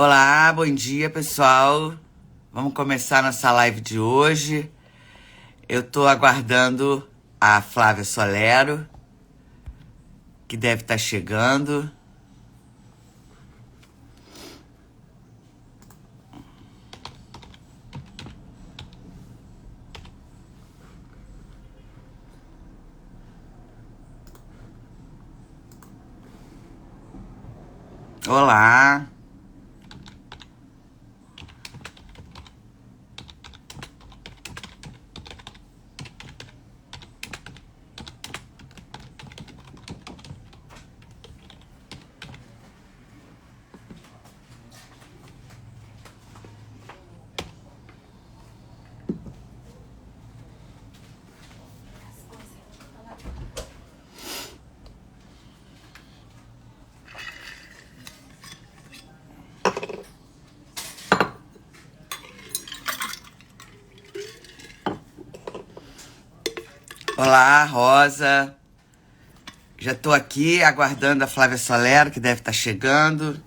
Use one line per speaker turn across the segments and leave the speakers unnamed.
Olá, bom dia pessoal. Vamos começar nossa live de hoje. Eu tô aguardando a Flávia Solero, que deve estar chegando. Olá. Olá, Rosa. Já tô aqui aguardando a Flávia Solero, que deve estar chegando.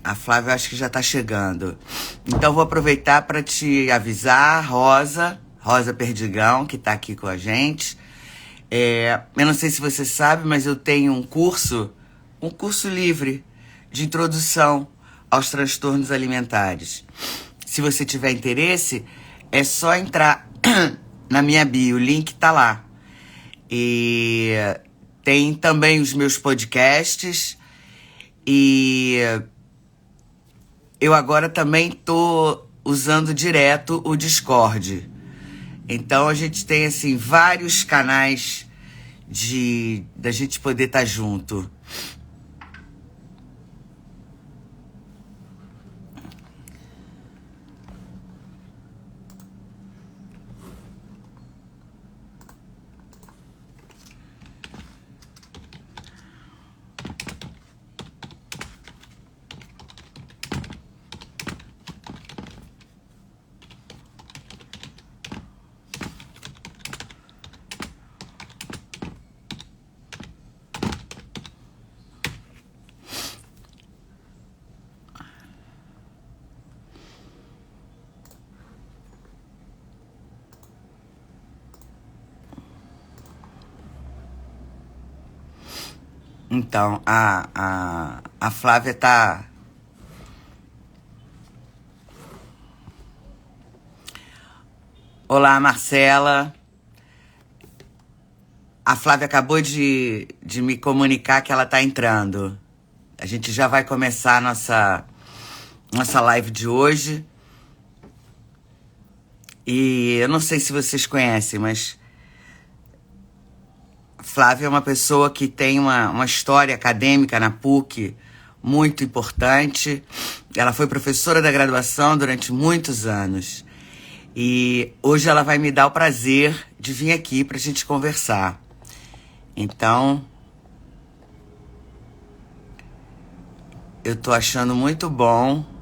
A Flávia eu acho que já tá chegando. Então vou aproveitar para te avisar, Rosa Perdigão, que tá aqui com a gente. Eu não sei se você sabe, mas eu tenho um curso livre de introdução aos transtornos alimentares. Se você tiver interesse, é só entrar na minha bio, o link tá lá. E tem também os meus podcasts e eu agora também tô usando direto o Discord. Então a gente tem assim vários canais de da gente poder estar junto. Então, a Flávia tá. Olá, Marcela. A Flávia acabou de me comunicar que ela tá entrando. A gente já vai começar a nossa live de hoje. E eu não sei se vocês conhecem, mas Flávia é uma pessoa que tem uma história acadêmica na PUC muito importante. Ela foi professora da graduação durante muitos anos. E hoje ela vai me dar o prazer de vir aqui para a gente conversar. Então, eu tô achando muito bom.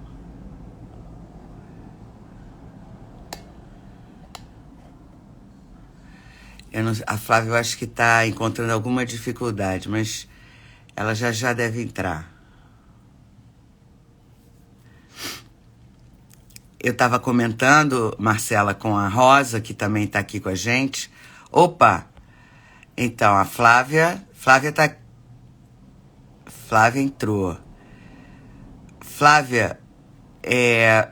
A Flávia eu acho que tá encontrando alguma dificuldade, mas ela já deve entrar. Eu tava comentando, Marcela, com a Rosa, que também tá aqui com a gente. Opa! Então, a Flávia tá. Flávia entrou. Flávia, é.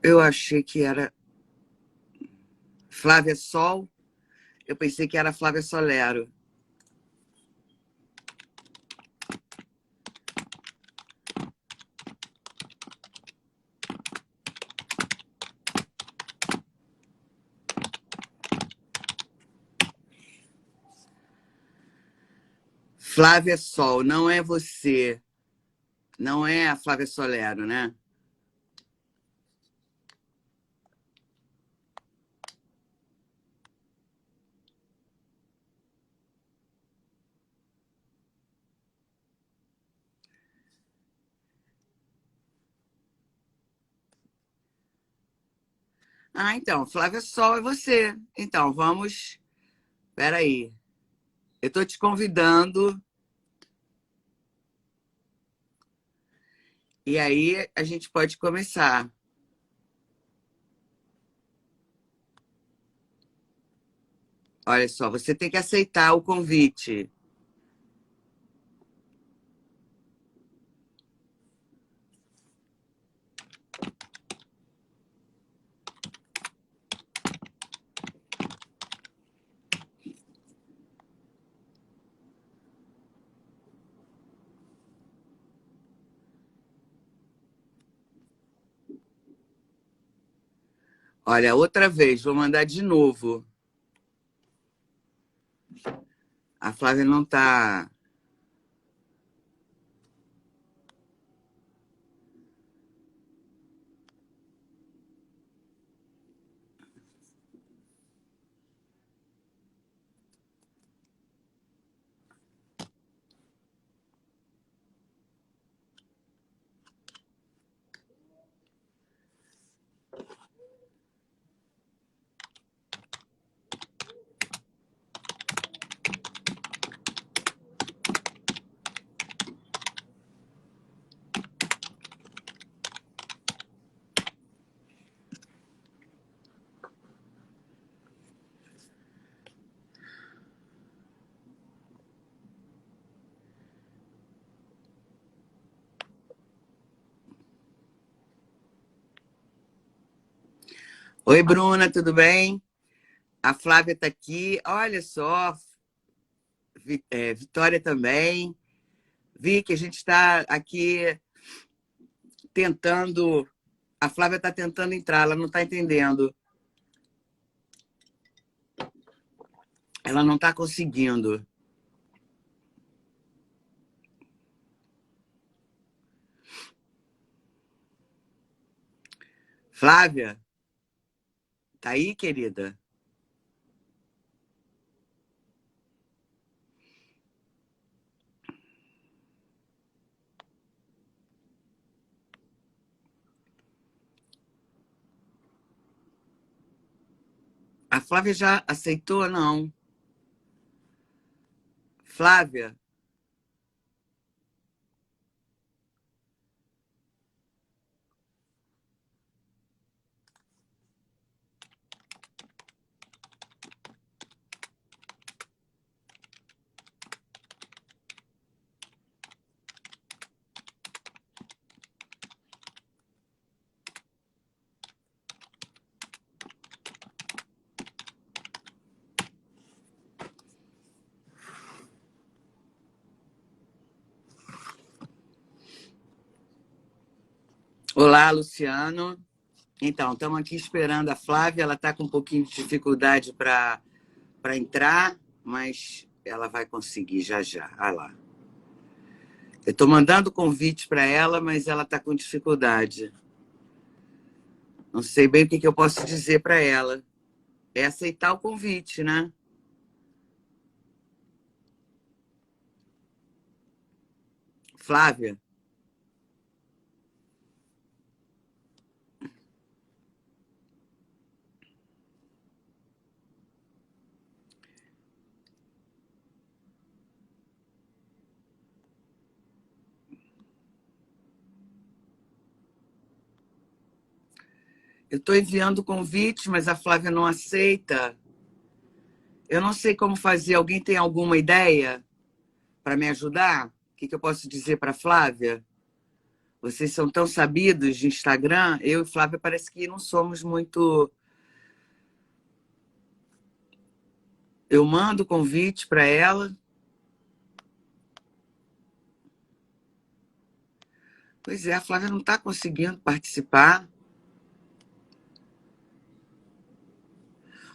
Eu achei que era Flávia Sol. Eu pensei que era Flávia Solero. Flávia Sol, não é você. Não é a Flávia Solero, né? Ah, então, Flávia Sol é você. Então, vamos. Peraí. Eu estou te convidando. E aí a gente pode começar. Olha só, você tem que aceitar o convite. Olha, outra vez, vou mandar de novo. A Flávia não está. Oi, Bruna, tudo bem? A Flávia está aqui. Olha só, Vitória também. Vi que a gente está aqui tentando. A Flávia está tentando entrar, ela não está entendendo. Ela não está conseguindo. Flávia, tá aí, querida? A Flávia já aceitou, não? Flávia, olá, Luciano. Então, estamos aqui esperando a Flávia. Ela está com um pouquinho de dificuldade para entrar, mas ela vai conseguir já já. Olha lá. Eu estou mandando convite para ela, mas ela está com dificuldade. Não sei bem o que eu posso dizer para ela. É aceitar o convite, né? Flávia, eu estou enviando convite, mas a Flávia não aceita. Eu não sei como fazer. Alguém tem alguma ideia para me ajudar? O que eu posso dizer para a Flávia? Vocês são tão sabidos de Instagram. Eu e Flávia parece que não somos muito. Eu mando convite para ela. Pois é, a Flávia não está conseguindo participar.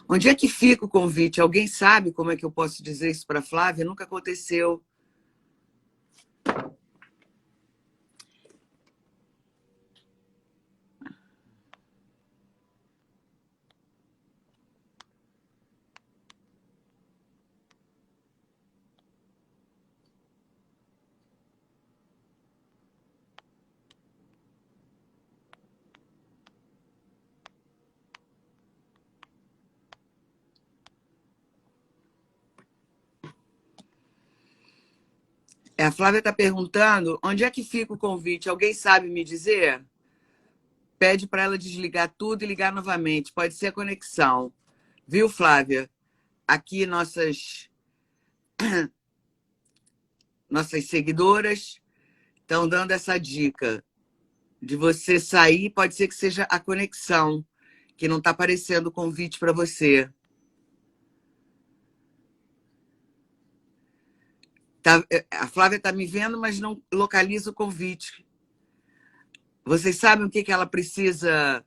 Onde é que fica o convite? Alguém sabe como é que eu posso dizer isso para a Flávia? Nunca aconteceu. A Flávia está perguntando onde é que fica o convite. Alguém sabe me dizer? Pede para ela desligar tudo e ligar novamente. Pode ser a conexão. Viu, Flávia? Aqui nossas seguidoras estão dando essa dica de você sair. Pode ser que seja a conexão, que não está aparecendo o convite para você. A Flávia está me vendo, mas não localiza o convite. Vocês sabem o que ela precisa?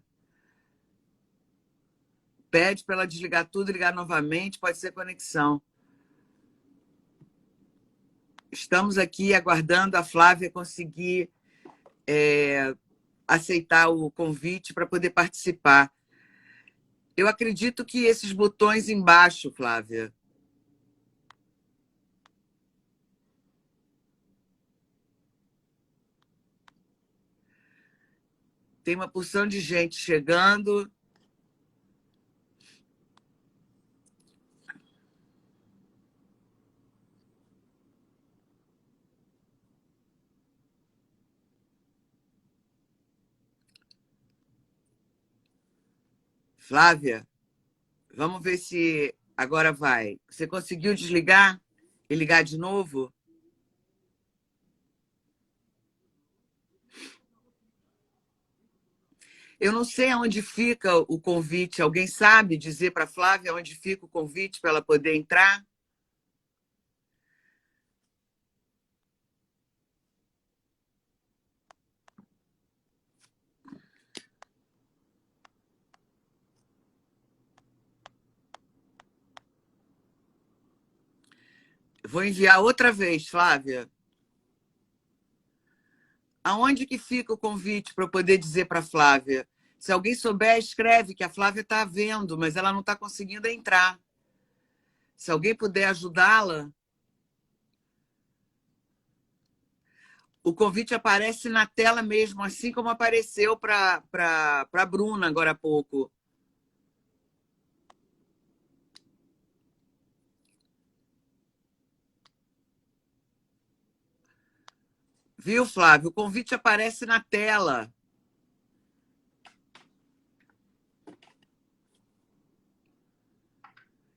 Pede para ela desligar tudo e ligar novamente. Pode ser conexão. Estamos aqui aguardando a Flávia conseguir aceitar o convite para poder participar. Eu acredito que esses botões embaixo, Flávia, tem uma porção de gente chegando. Flávia, vamos ver se agora vai. Você conseguiu desligar e ligar de novo? Eu não sei aonde fica o convite. Alguém sabe dizer para a Flávia onde fica o convite para ela poder entrar? Vou enviar outra vez, Flávia. Aonde que fica o convite para eu poder dizer para a Flávia? Se alguém souber, escreve que a Flávia está vendo, mas ela não está conseguindo entrar. Se alguém puder ajudá-la, o convite aparece na tela mesmo, assim como apareceu para a Bruna agora há pouco. Viu, Flávio? O convite aparece na tela.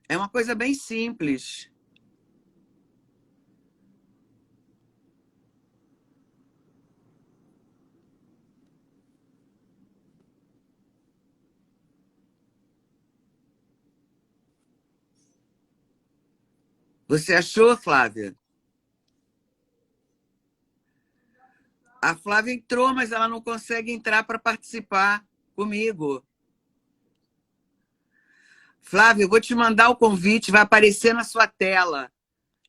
É uma coisa bem simples. Você achou, Flávia? A Flávia entrou, mas ela não consegue entrar para participar comigo. Flávia, eu vou te mandar o convite, vai aparecer na sua tela.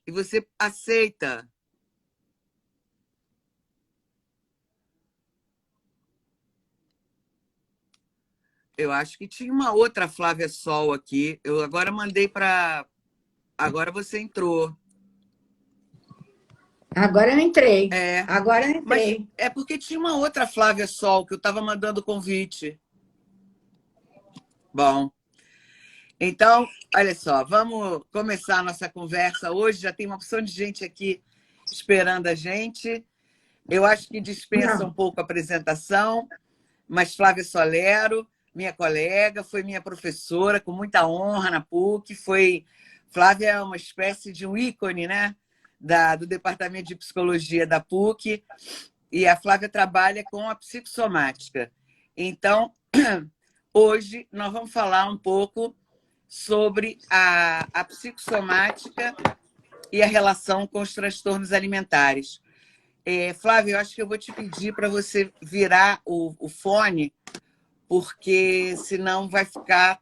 E você aceita. Eu acho que tinha uma outra Flávia Sol aqui. Eu agora mandei para. Agora você entrou.
Agora eu entrei.
É.
Agora eu
Mas
entrei.
é porque tinha uma outra Flávia Sol que eu estava mandando o convite. Bom. Então, olha só, vamos começar a nossa conversa hoje. Já tem uma opção de gente aqui esperando a gente. Eu acho que dispensa um
Não.
pouco a apresentação, mas Flávia Solero, minha colega, foi minha professora com muita honra na PUC. Flávia é uma espécie de um ícone, né? Do Departamento de Psicologia da PUC, e a Flávia trabalha com a psicossomática. Então, hoje nós vamos falar um pouco sobre a psicossomática e a relação com os transtornos alimentares. Flávia, eu acho que eu vou te pedir para você virar o fone, porque senão vai ficar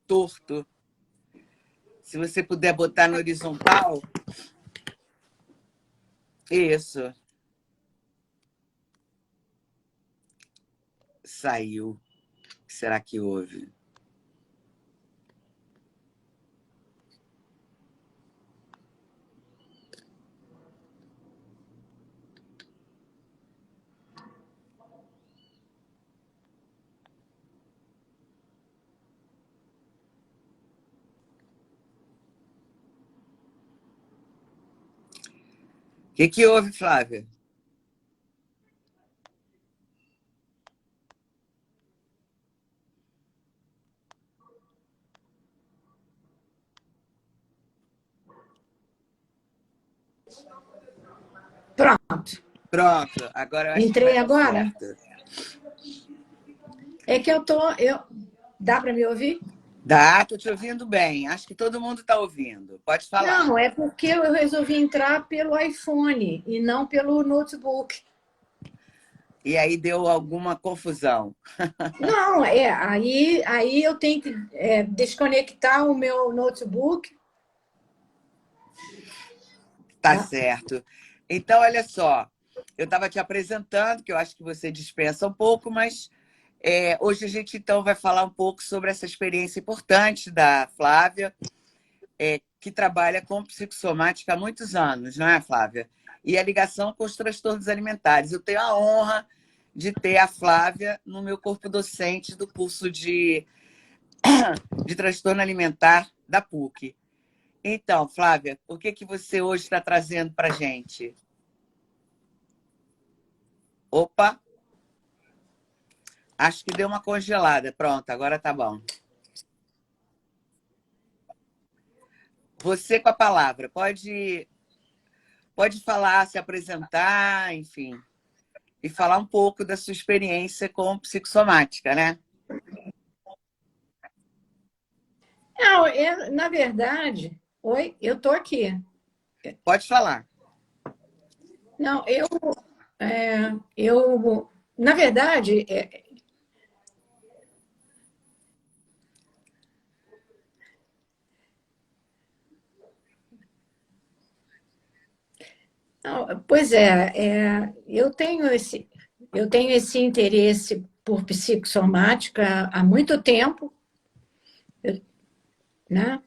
torto. Se você puder botar no horizontal. Isso. Saiu. O que será que houve? O que houve, Flávia?
Pronto.
Pronto, agora eu acho que vai
Entrei
dar
agora?
certo.
É que eu tô. Dá para me ouvir?
Dá, tô te ouvindo bem. Acho que todo mundo está ouvindo. Pode falar.
Não, é porque eu resolvi entrar pelo iPhone e não pelo notebook.
E aí deu alguma confusão.
Não, aí eu tenho que desconectar o meu notebook.
Tá
Tá?
certo. Então, olha só, eu estava te apresentando, que eu acho que você dispensa um pouco, mas hoje a gente então vai falar um pouco sobre essa experiência importante da Flávia, que trabalha com psicossomática há muitos anos, não é, Flávia? E a ligação com os transtornos alimentares. Eu tenho a honra de ter a Flávia no meu corpo docente do curso de transtorno alimentar da PUC. Então, Flávia, o que você hoje está trazendo para a gente? Opa, acho que deu uma congelada. Pronto, agora tá bom. Você com a palavra. Pode falar, se apresentar, enfim, e falar um pouco da sua experiência com psicossomática, né?
Não, na verdade, oi, eu estou aqui.
Pode falar.
Não, na verdade, não, pois eu tenho esse interesse por psicossomática há muito tempo, né?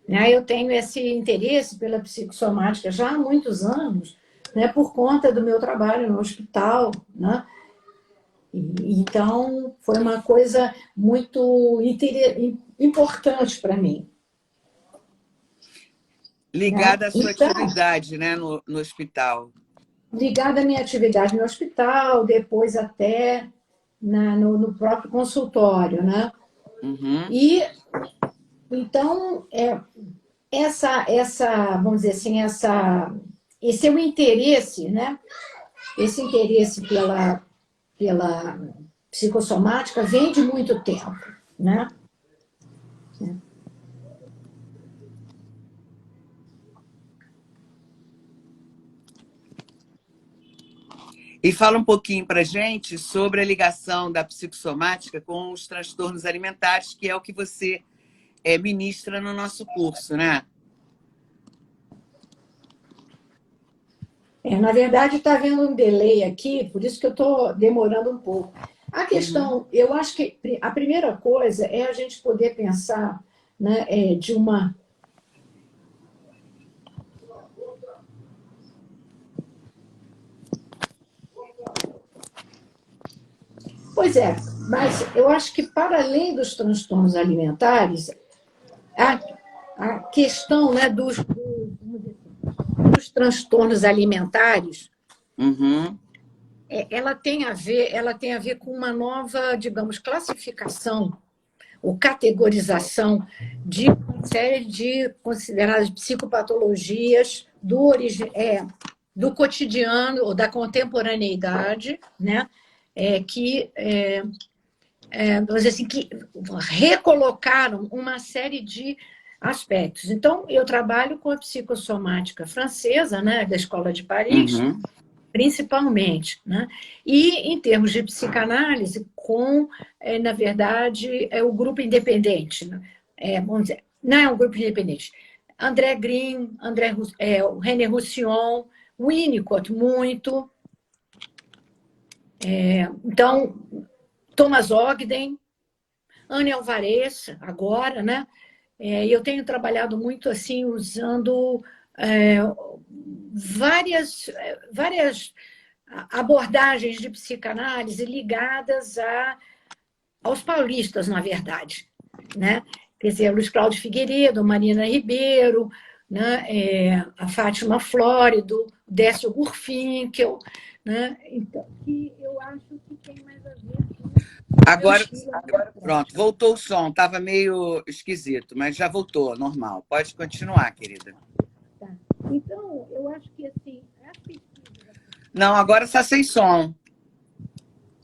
Eu tenho esse interesse pela psicossomática já há muitos anos, né, por conta do meu trabalho no hospital, né? Então, foi uma coisa muito importante para mim. Né?
Ligada à sua
Então,
atividade, né, no hospital.
ligada à minha atividade no hospital, depois até no próprio consultório, né?
Uhum.
E então vamos dizer assim, esse é o interesse, né? Esse interesse pela psicossomática vem de muito tempo, né?
E fala um pouquinho para gente sobre a ligação da psicossomática com os transtornos alimentares, que é o que você ministra no nosso curso, né?
Na verdade, está havendo um delay aqui, por isso que eu estou demorando um pouco. A
Uhum.
questão, eu acho que a primeira coisa é a gente poder pensar, né, de uma. Pois é, mas eu acho que para além dos transtornos alimentares, a, a questão, né, dos transtornos alimentares,
Uhum.
ela tem a ver com uma nova, digamos, classificação ou categorização de uma série de consideradas psicopatologias do cotidiano ou da contemporaneidade, né? Vamos dizer assim, que recolocaram uma série de aspectos. Então, eu trabalho com a psicossomática francesa, né, da Escola de Paris,
Uhum.
principalmente, né? E, em termos de psicanálise, na verdade, é o grupo independente. Né? Vamos dizer, Não é um grupo independente. André Green, o René Roussillon, Winnicott, muito. Então, Thomas Ogden, Anne Alvarez, agora, né? Eu tenho trabalhado muito assim, usando várias abordagens de psicanálise ligadas aos paulistas, na verdade, né? Quer dizer, Luiz Cláudio Figueiredo, Marina Ribeiro, né? A Fátima Flórido, Décio Gurfinkel, né? Então, que eu acho que tem mais a ver com...
Agora, pronto, voltou o som. Estava meio esquisito, mas já voltou, normal. Pode continuar, querida.
Tá. Então, eu acho que assim...
Não, agora está sem som.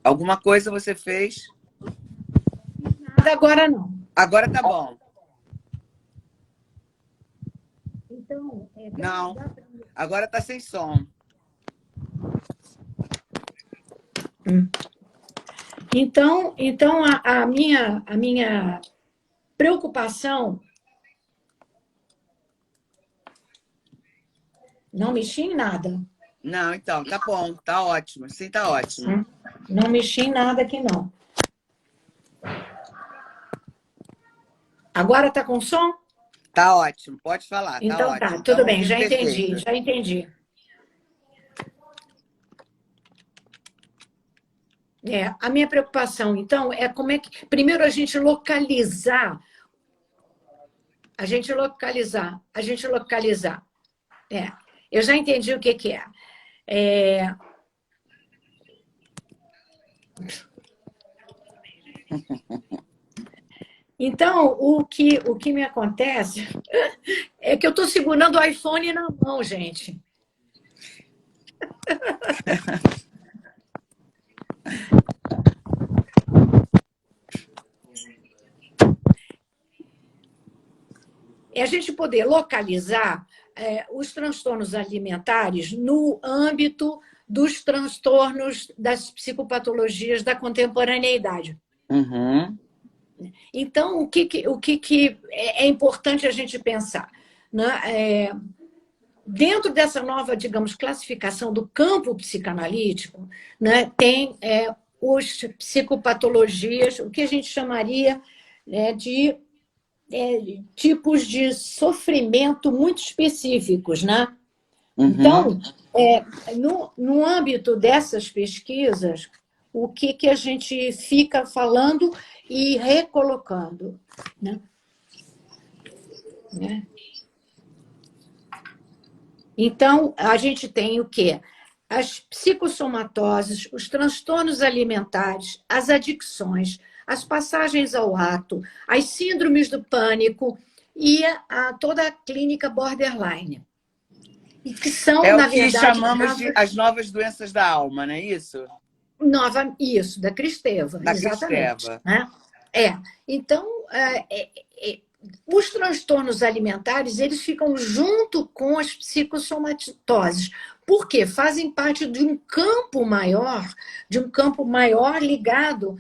Alguma coisa você fez?
Nada agora não.
Agora tá bom.
Então,
não, agora tá sem som.
Então a minha preocupação... Não mexi em nada.
Não, então, tá bom, tá ótimo. Sim, tá ótimo.
Não mexi em nada aqui, não. Agora tá com som?
Tá ótimo, pode falar.
Então
tá
tá,
ótimo.
tudo bem, já entendi, já entendi. A minha preocupação, então, é como é que... Primeiro, a gente localizar. Eu já entendi o que é. Então, o que me acontece é que eu estou segurando o iPhone na mão, gente. É a gente poder localizar os transtornos alimentares no âmbito dos transtornos das psicopatologias da contemporaneidade.
Uhum.
Então, o que é importante a gente pensar? Né? Dentro dessa nova, digamos, classificação do campo psicanalítico, né, tem os psicopatologias, o que a gente chamaria de tipos de sofrimento muito específicos, né?
Uhum.
Então, no âmbito dessas pesquisas, o que a gente fica falando e recolocando, né? Então, a gente tem o quê? As psicossomatoses, os transtornos alimentares, as adicções, as passagens ao ato, as síndromes do pânico e toda a clínica borderline. E que são, na verdade...
chamamos de as novas doenças da alma, não é isso?
Isso, da Kristeva.
Da
exatamente.
Kristeva.
Né? Então, os transtornos alimentares, eles ficam junto com as psicossomatoses. Por quê? Fazem parte de um campo maior ligado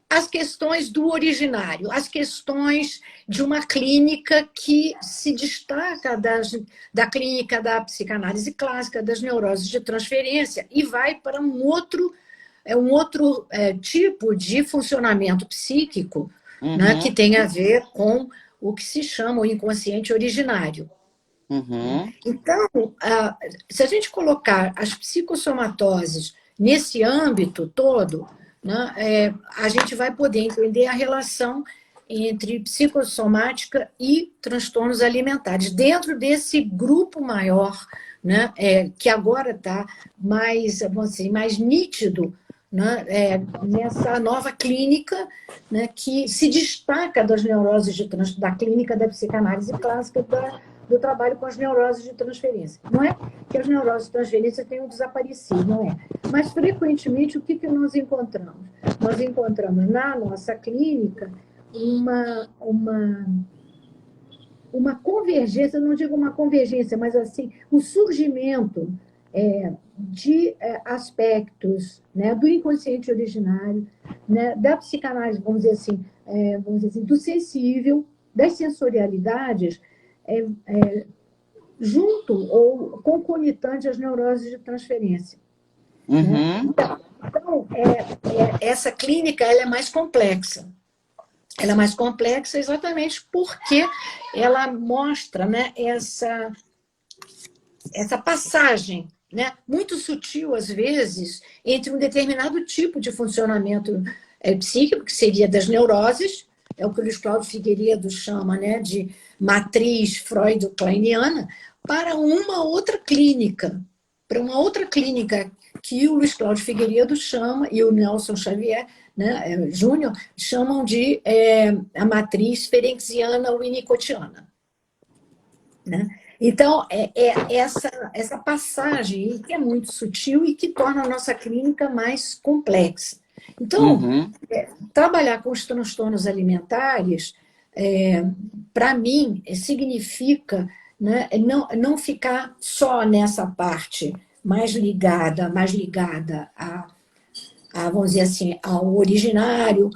às questões do originário, às questões de uma clínica que se destaca da clínica da psicanálise clássica, das neuroses de transferência, e vai para um outro tipo de funcionamento psíquico,
Uhum.
Né, que tem a ver com o que se chama o inconsciente originário.
Uhum.
Então, se a gente colocar as psicossomatoses nesse âmbito todo, né, a gente vai poder entender a relação entre psicossomática e transtornos alimentares, dentro desse grupo maior, né, que agora está mais, vamos dizer, mais nítido, né, nessa nova clínica, né, que se destaca das neuroses da clínica da psicanálise clássica do trabalho com as neuroses de transferência. Não é que as neuroses de transferência tenham desaparecido, não é. Mas, frequentemente, o que nós encontramos? Nós encontramos na nossa clínica uma convergência, não digo uma convergência, mas assim, um surgimento de aspectos, né, do inconsciente originário, né, da psicanálise, vamos dizer assim, do sensível, das sensorialidades, junto ou concomitante às neuroses de transferência. Né?
Uhum.
Então, essa clínica ela é mais complexa. Ela é mais complexa exatamente porque ela mostra, né, essa passagem, né, muito sutil, às vezes, entre um determinado tipo de funcionamento psíquico, que seria das neuroses, é o que o Luiz Cláudio Figueiredo chama, né, de matriz freudo-kleiniana, para uma outra clínica, que o Luiz Cláudio Figueiredo chama, e o Nelson Xavier, né, Júnior, chamam de a matriz ferenciana-winnicottiana. Né? Então, essa passagem que é muito sutil e que torna a nossa clínica mais complexa. Então, trabalhar com os transtornos alimentares, para mim, significa, né, não ficar só nessa parte mais ligada vamos dizer assim, ao originário,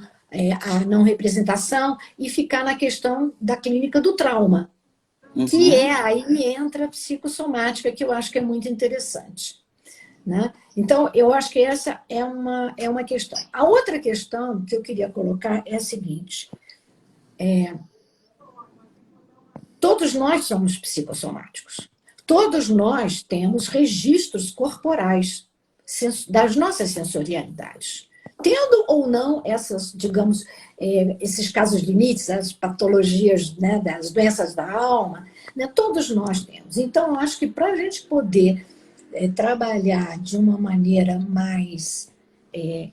à não representação, e ficar na questão da clínica do trauma, que aí entra a psicossomática, que eu acho que é muito interessante. Né? Então, eu acho que essa é uma questão. A outra questão que eu queria colocar é a seguinte: todos nós somos psicossomáticos. Todos nós temos registros corporais das nossas sensorialidades. Tendo ou não essas, digamos, esses casos limites, as patologias, né, das doenças da alma, né, todos nós temos. Então, eu acho que para a gente poder trabalhar de uma maneira mais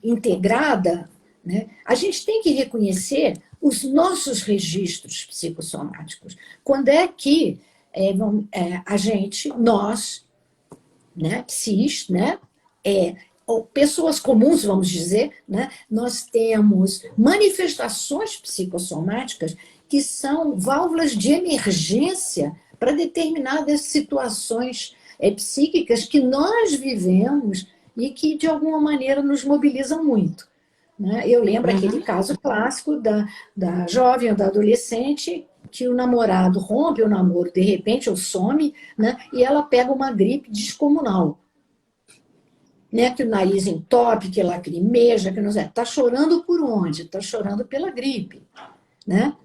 integrada, né, a gente tem que reconhecer os nossos registros psicossomáticos. Quando é que a gente, nós, né, psis, né, ou pessoas comuns, vamos dizer, né, nós temos manifestações psicossomáticas que são válvulas de emergência para determinadas situações psíquicas que nós vivemos e que, de alguma maneira, nos mobilizam muito. Né? Eu lembro aquele caso clássico da jovem ou da adolescente que o namorado rompe o namoro de repente, ou some, né? E ela pega uma gripe descomunal. Né? Que o nariz entope, que lacrimeja, que não sei. Está chorando por onde? Está chorando pela gripe. Né?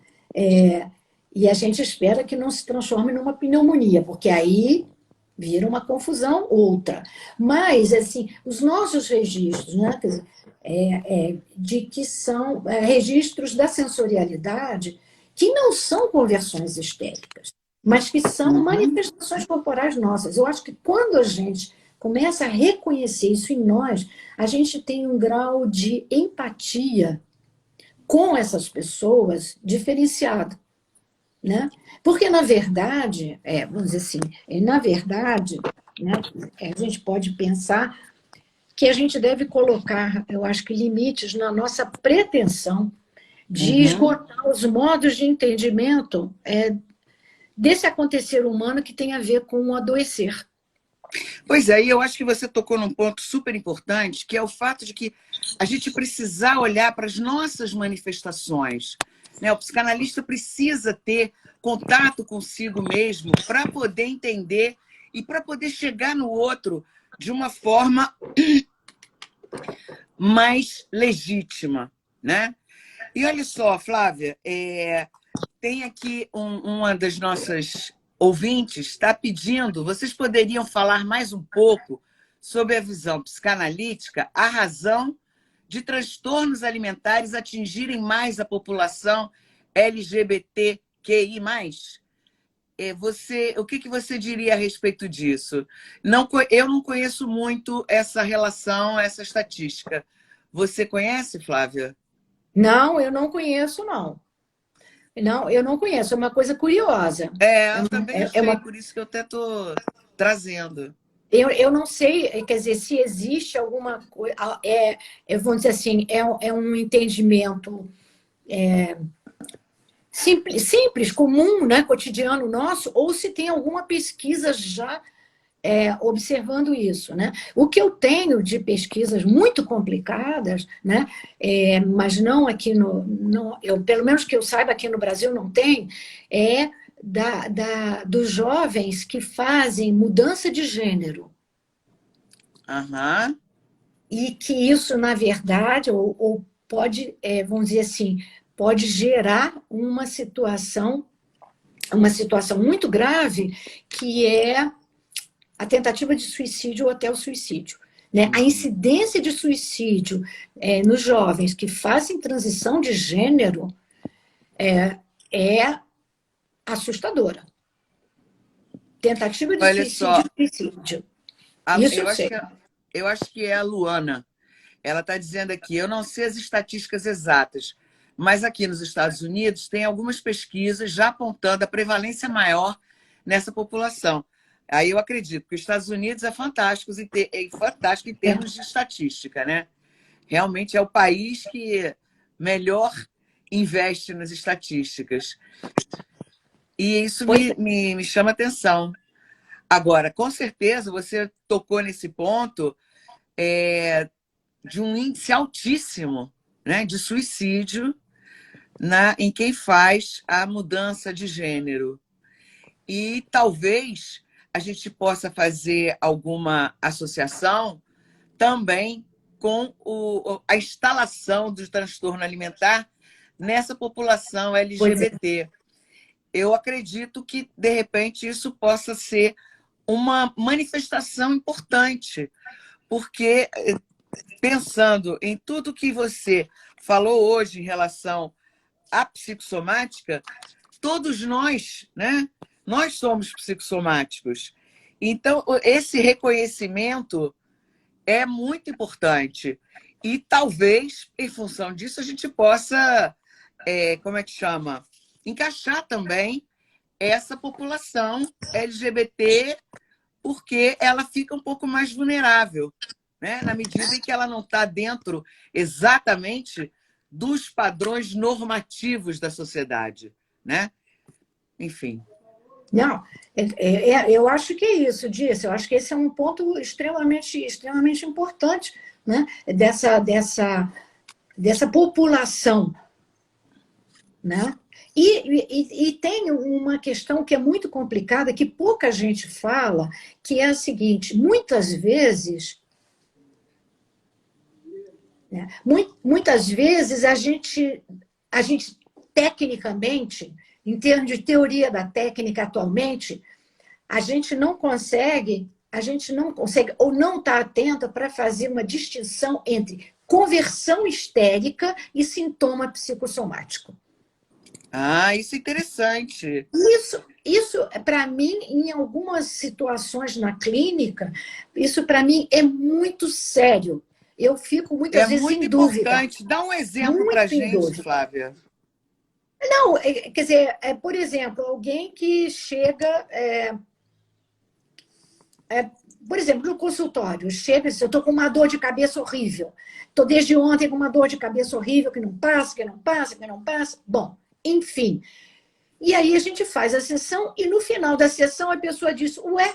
E a gente espera que não se transforme numa pneumonia, porque aí vira uma confusão outra. Mas, assim, os nossos registros, né? Quer dizer, de que são registros da sensorialidade que não são conversões histéricas, mas que são manifestações corporais nossas. Eu acho que quando a gente começa a reconhecer isso em nós, a gente tem um grau de empatia com essas pessoas diferenciado. Né? Porque, na verdade, vamos dizer assim, na verdade, né, a gente pode pensar que a gente deve colocar, eu acho que limites na nossa pretensão de esgotar os modos de entendimento desse acontecer humano que tem a ver com o adoecer.
Pois é, e eu acho que você tocou num ponto super importante, que é o fato de que a gente precisar olhar para as nossas manifestações. Né? O psicanalista precisa ter contato consigo mesmo para poder entender e para poder chegar no outro de uma forma mais legítima. Né? E olha só, Flávia, tem aqui uma das nossas ouvintes está pedindo, vocês poderiam falar mais um pouco sobre a visão psicanalítica, a razão de transtornos alimentares atingirem mais a população LGBTQI+. O que você diria a respeito disso? Eu não conheço muito essa relação, essa estatística. Você conhece, Flávia?
Não, eu não conheço, não. Não, eu não conheço, é uma coisa curiosa.
Eu também achei, por isso que eu até estou trazendo.
Eu não sei, quer dizer, se existe alguma coisa, vamos dizer assim, é um entendimento simples, comum, né, cotidiano nosso, ou se tem alguma pesquisa já observando isso, né? O que eu tenho de pesquisas muito complicadas, né? Mas não aqui pelo menos que eu saiba aqui no Brasil não tem, é dos jovens que fazem mudança de gênero.
Aham.
E que isso, na verdade, ou pode, vamos dizer assim, pode gerar uma situação muito grave, que é a tentativa de suicídio ou até o suicídio. Né? A incidência de suicídio nos jovens que fazem transição de gênero é assustadora. Tentativa de
Olha
suicídio
só,
e suicídio. Isso eu sei.
eu acho que é a Luana. Ela está dizendo aqui, eu não sei as estatísticas exatas, mas aqui nos Estados Unidos tem algumas pesquisas já apontando a prevalência maior nessa população. Aí eu acredito que os Estados Unidos é fantástico em termos de estatística, né? Realmente é o país que melhor investe nas estatísticas. E isso me chama atenção. Agora, com certeza, você tocou nesse ponto de um índice altíssimo, né, de suicídio em quem faz a mudança de gênero. E talvez a gente possa fazer alguma associação também com a instalação do transtorno alimentar nessa população LGBT. Eu acredito que, de repente, isso possa ser uma manifestação importante, porque, pensando em tudo que você falou hoje em relação à psicossomática, todos nós, né? Nós somos psicossomáticos. Então, esse reconhecimento é muito importante. E talvez, em função disso, a gente possa, como é que chama? Encaixar também essa população LGBT, porque ela fica um pouco mais vulnerável, né? Na medida em que ela não está dentro exatamente dos padrões normativos da sociedade, né? Enfim.
Não, eu acho que é isso, Disse. Eu acho que esse é um ponto extremamente importante, né? Dessa população, né? E tem uma questão que é muito complicada, que pouca gente fala, que é a seguinte: muitas vezes, né, muitas vezes a gente tecnicamente, em termos de teoria da técnica atualmente, a gente não consegue ou não está atenta para fazer uma distinção entre conversão histérica e sintoma psicossomático.
Ah, isso é interessante.
Isso para mim, em algumas situações na clínica, isso para mim é muito sério. Eu fico muitas vezes em dúvida.
É muito importante. Dá um exemplo para a gente, Flávia.
Não, quer dizer, por exemplo, alguém que chega... por exemplo, no consultório, chega e diz: eu estou com uma dor de cabeça horrível. Estou desde ontem com uma dor de cabeça horrível que não passa, que não passa, que não passa. Bom, enfim. E aí a gente faz a sessão e no final da sessão a pessoa diz: ué,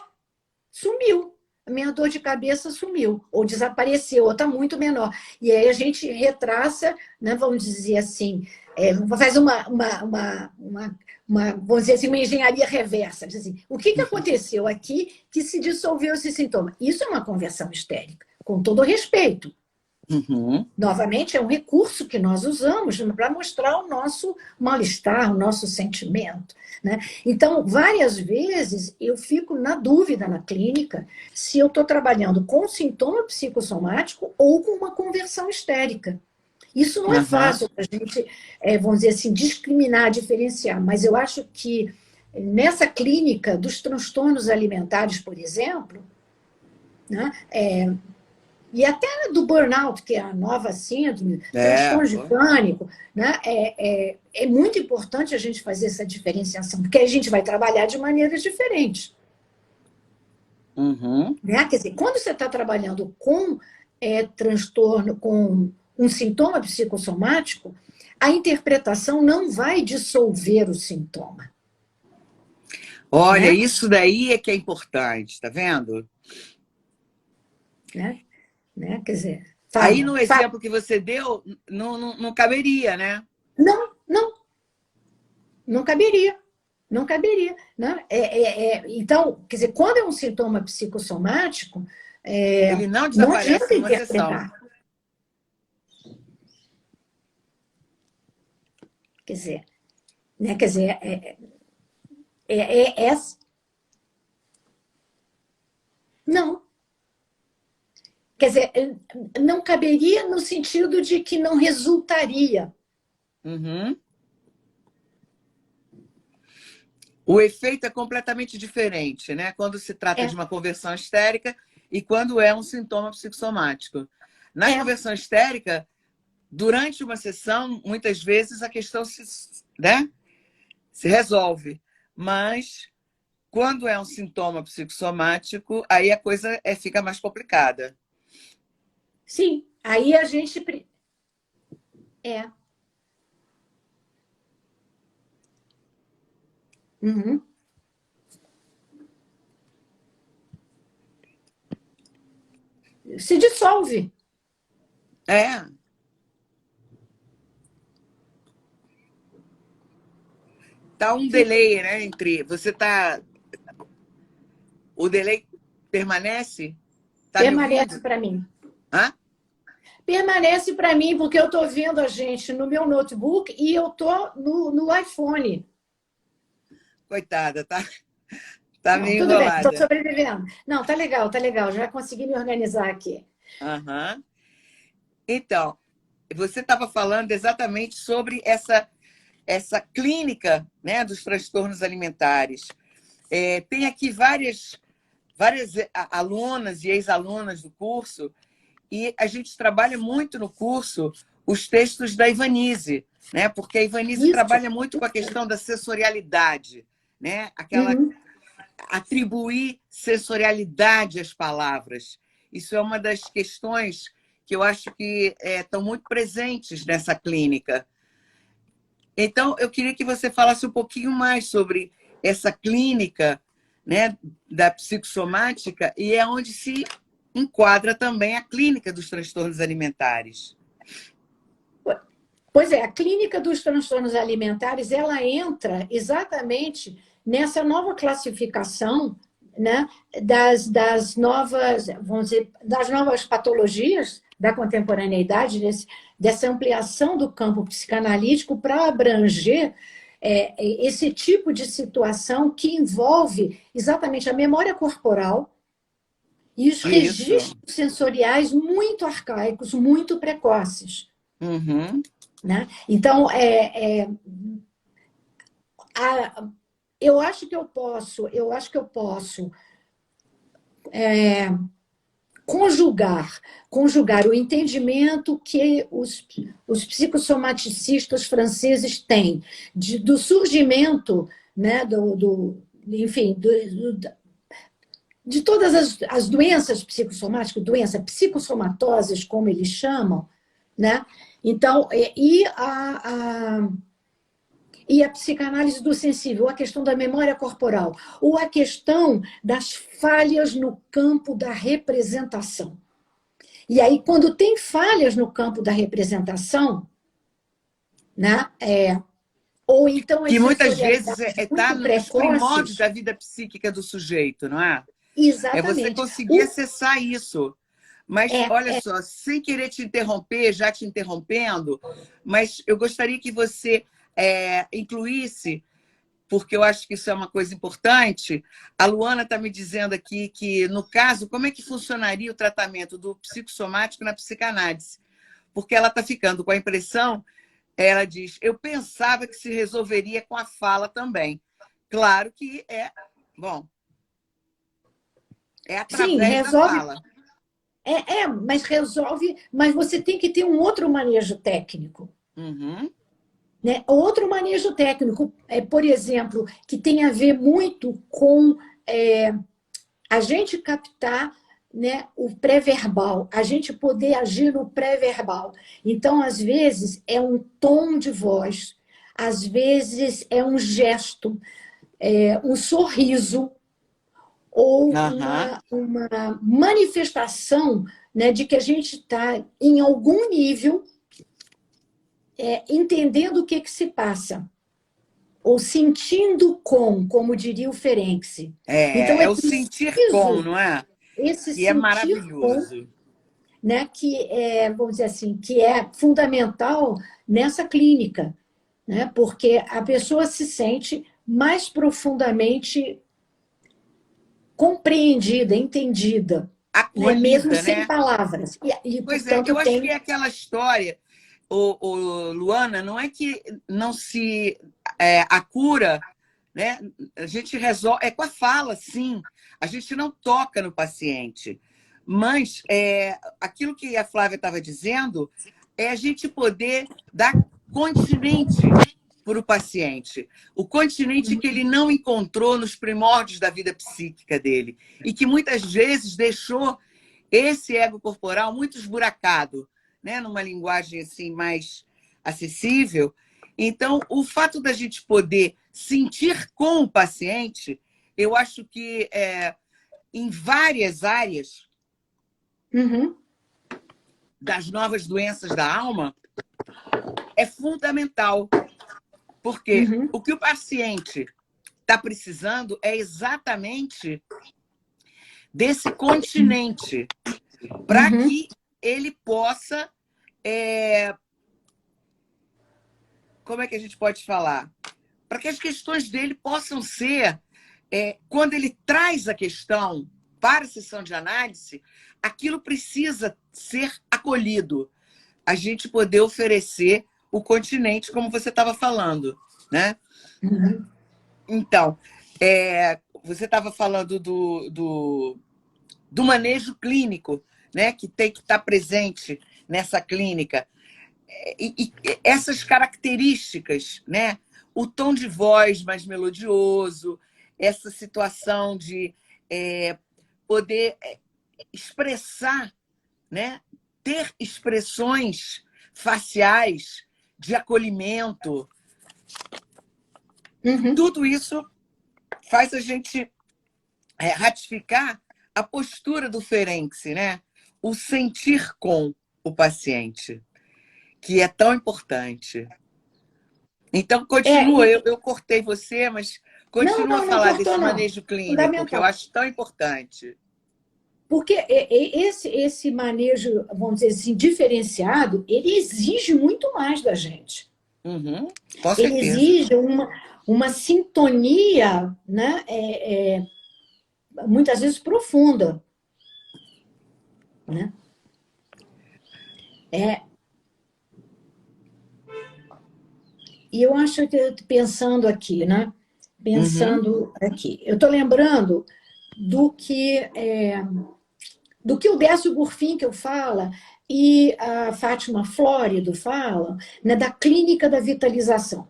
sumiu. A minha dor de cabeça sumiu, ou desapareceu, ou está muito menor. E aí a gente retraça, né, vamos dizer assim, faz vamos dizer assim, uma engenharia reversa. Diz assim: o que aconteceu aqui que se dissolveu esse sintoma? Isso é uma conversão histérica, com todo o respeito.
Uhum.
Novamente, é um recurso que nós usamos para mostrar o nosso mal-estar, o nosso sentimento. Né? Então, várias vezes, eu fico na dúvida na clínica se eu estou trabalhando com sintoma psicossomático ou com uma conversão histérica. Isso não é fácil para a gente, vamos dizer assim, discriminar, diferenciar, mas eu acho que nessa clínica dos transtornos alimentares, por exemplo, né, e até do burnout, que é a nova síndrome, transtorno de pânico, né? É muito importante a gente fazer essa diferenciação, porque a gente vai trabalhar de maneiras diferentes.
Uhum.
Né? Quer dizer, quando você está trabalhando com transtorno, com um sintoma psicossomático, a interpretação não vai dissolver o sintoma.
Olha,
né?
isso daí é que é importante, tá vendo?
Né? Quer dizer,
Aí
fala,
no
fala.
exemplo que você deu, não caberia, né?
Não, não, não caberia. Não caberia. Né? Então, quer dizer, quando é um sintoma psicossomático,
Ele não
não
desaparece
adianta
numa sessão.
interpretar. Quer dizer, né? Quer dizer, é, não. Quer dizer, não caberia no sentido de que não resultaria.
Uhum. O efeito é completamente diferente, né? Quando se trata de
É,
uma conversão histérica e quando é um sintoma psicossomático. Na
é,
conversão histérica, durante uma sessão, muitas vezes a questão né, se resolve. Mas quando é um sintoma psicossomático, aí a coisa fica mais complicada.
sim. Aí a gente. É. Uhum. Se dissolve.
É, tá um
Fica.
delay, né, entre você tá o delay permanece? Tá me
Permanece
ouvindo?
para mim.
Hã?
Permanece para mim, porque eu estou vendo a gente no meu notebook e eu estou no iPhone.
Coitada, tá
Não,
meio
tudo bem, estou
enrolada.
sobrevivendo. Não, tá legal, já consegui me organizar aqui.
Aham. Então, você estava falando exatamente sobre essa clínica, né, dos transtornos alimentares. Tem aqui várias alunas e ex-alunas do curso, e a gente trabalha muito no curso os textos da Ivanise, né? Porque a Ivanise
Isso.
trabalha muito com a questão da sensorialidade, né? Aquela
Uhum.
atribuir sensorialidade às palavras. Isso é uma das questões que eu acho que estão muito presentes nessa clínica. Então, eu queria que você falasse um pouquinho mais sobre essa clínica, né, da psicossomática e é onde se enquadra também a clínica dos transtornos alimentares.
Pois é, a clínica dos transtornos alimentares, ela entra exatamente nessa nova classificação, né, das novas, vamos dizer, das novas patologias da contemporaneidade, dessa ampliação do campo psicanalítico para abranger esse tipo de situação que envolve exatamente a memória corporal e os
Isso.
registros sensoriais muito arcaicos, muito precoces.
Uhum.
Né? Então, a, eu acho que eu posso conjugar o entendimento que os psicossomaticistas franceses têm do surgimento, né, enfim, de todas as doenças psicossomáticas, doenças psicossomatoses, como eles chamam, né? Então, e a psicanálise do sensível, a questão da memória corporal, ou a questão das falhas no campo da representação. E aí, quando tem falhas no campo da representação, né, ou então as
Que muitas vezes
sensorialidades
está
muito
nos primórdios
precoces,
da vida psíquica do sujeito, não é? É você
exatamente.
conseguir acessar isso. Mas,
É,
olha só, sem querer te interromper, já te interrompendo, mas eu gostaria que você incluísse, porque eu acho que isso é uma coisa importante. A Luana está me dizendo aqui que, no caso, como é que funcionaria o tratamento do psicossomático na psicanálise? Porque ela está ficando com a impressão, ela diz, eu pensava que se resolveria com a fala também. Claro que bom, é
sim,
através da
resolve.
fala.
Mas resolve, mas você tem que ter um outro manejo técnico.
Uhum.
Né? Outro manejo técnico, por exemplo, que tem a ver muito com a gente captar, né, o pré-verbal, a gente poder agir no pré-verbal. Então, às vezes, é um tom de voz, às vezes é um gesto, um sorriso ou
Aham.
uma manifestação, né, de que a gente está, em algum nível, entendendo o que se passa, ou sentindo como diria o Ferenczi. Então,
É o sentir com,
preciso
não é?
esse
Que é
sentir com,
maravilhoso.
né, que vamos dizer assim, que é fundamental nessa clínica, né, porque a pessoa se sente mais profundamente compreendida, entendida, né, mesmo
Acolhida,
sem
né?
palavras.
Pois é,
Portanto,
eu acho que é
tem.
aquela história, Luana, não é que não se a cura, né? A gente resolve, é com a fala, sim. A gente não toca no paciente. Mas aquilo que a Flávia estava dizendo é a gente poder dar continente para o paciente. O continente que ele não encontrou nos primórdios da vida psíquica dele. E que muitas vezes deixou esse ego corporal muito esburacado, né? Numa linguagem assim mais acessível. Então, o fato da gente poder sentir com o paciente, eu acho que em várias áreas
Uhum,
das novas doenças da alma é fundamental, porque
uhum,
o que o paciente está precisando é exatamente desse continente para
uhum,
que ele possa como é que a gente pode falar? Para que as questões dele possam ser, quando ele traz a questão para a sessão de análise, aquilo precisa ser acolhido. A gente poder oferecer o continente, como você estava falando, né?
uhum.
Então, você estava falando do manejo clínico, né? Que tem que estar presente nessa clínica. E essas características, né? O tom de voz mais melodioso, essa situação de poder expressar, né? Ter expressões faciais de acolhimento,
Uhum.
tudo isso faz a gente ratificar a postura do Ferenczi, né? O sentir com o paciente, que é tão importante. Então, continua.
E,
Eu cortei você, mas
não,
continua a
não, não
falar
cortou,
desse
não.
manejo clínico, que eu
Fundamental.
acho tão importante.
Porque esse manejo, vamos dizer assim, diferenciado, ele exige muito mais da gente.
Uhum, com
Ele
certeza.
exige uma sintonia, né, muitas vezes profunda. Né? É, e eu acho que, pensando aqui, né?
Uhum.
Pensando aqui, eu estou lembrando do que, do que o Décio Gurfinkel fala e a Fátima Flórido fala, né, da clínica da vitalização,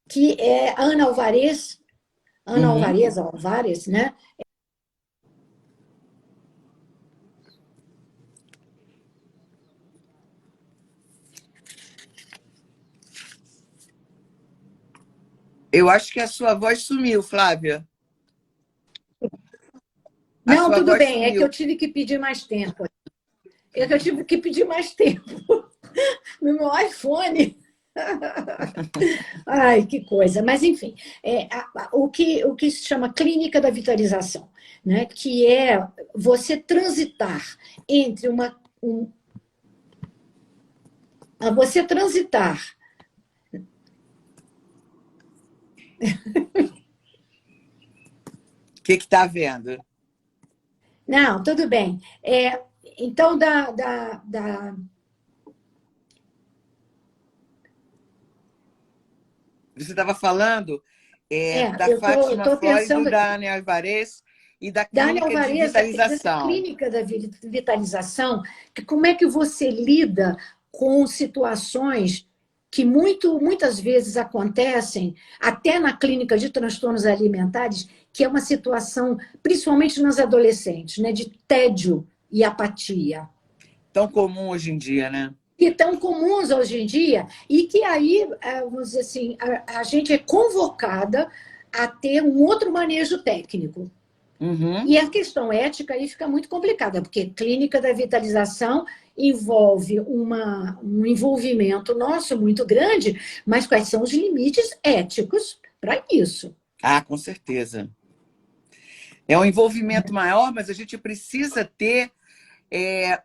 que é Ana
Uhum.
Alvarez, né?
Eu acho que a sua voz sumiu, Flávia. A
Não,
sua
tudo
voz
bem, é que eu
sumiu.
tive que pedir mais tempo. É que eu tive que pedir mais tempo no meu iPhone. Ai, que coisa. Mas, enfim, o que se chama clínica da vitalização, né? Que é você transitar entre você transitar.
O que está vendo?
Não, tudo bem. Então,
Você estava falando da
eu
Fátima
estou
Flores e
pensando
da
aqui.
Ana Alvarez e da
Dani
Clínica de
Alvarez, dessa
Vitalização.
clínica da vitalização, que como é que você lida com situações que muitas vezes acontecem, até na clínica de transtornos alimentares, que é uma situação, principalmente nas adolescentes, né, de tédio e apatia.
Tão comum hoje em dia, né?
que estão comuns hoje em dia, e que aí, vamos dizer assim, a gente é convocada a ter um outro manejo técnico.
Uhum.
E a questão ética aí fica muito complicada, porque clínica da vitalização envolve um envolvimento nosso muito grande, mas quais são os limites éticos para isso?
Ah, com certeza. É um envolvimento maior, mas a gente precisa ter, é,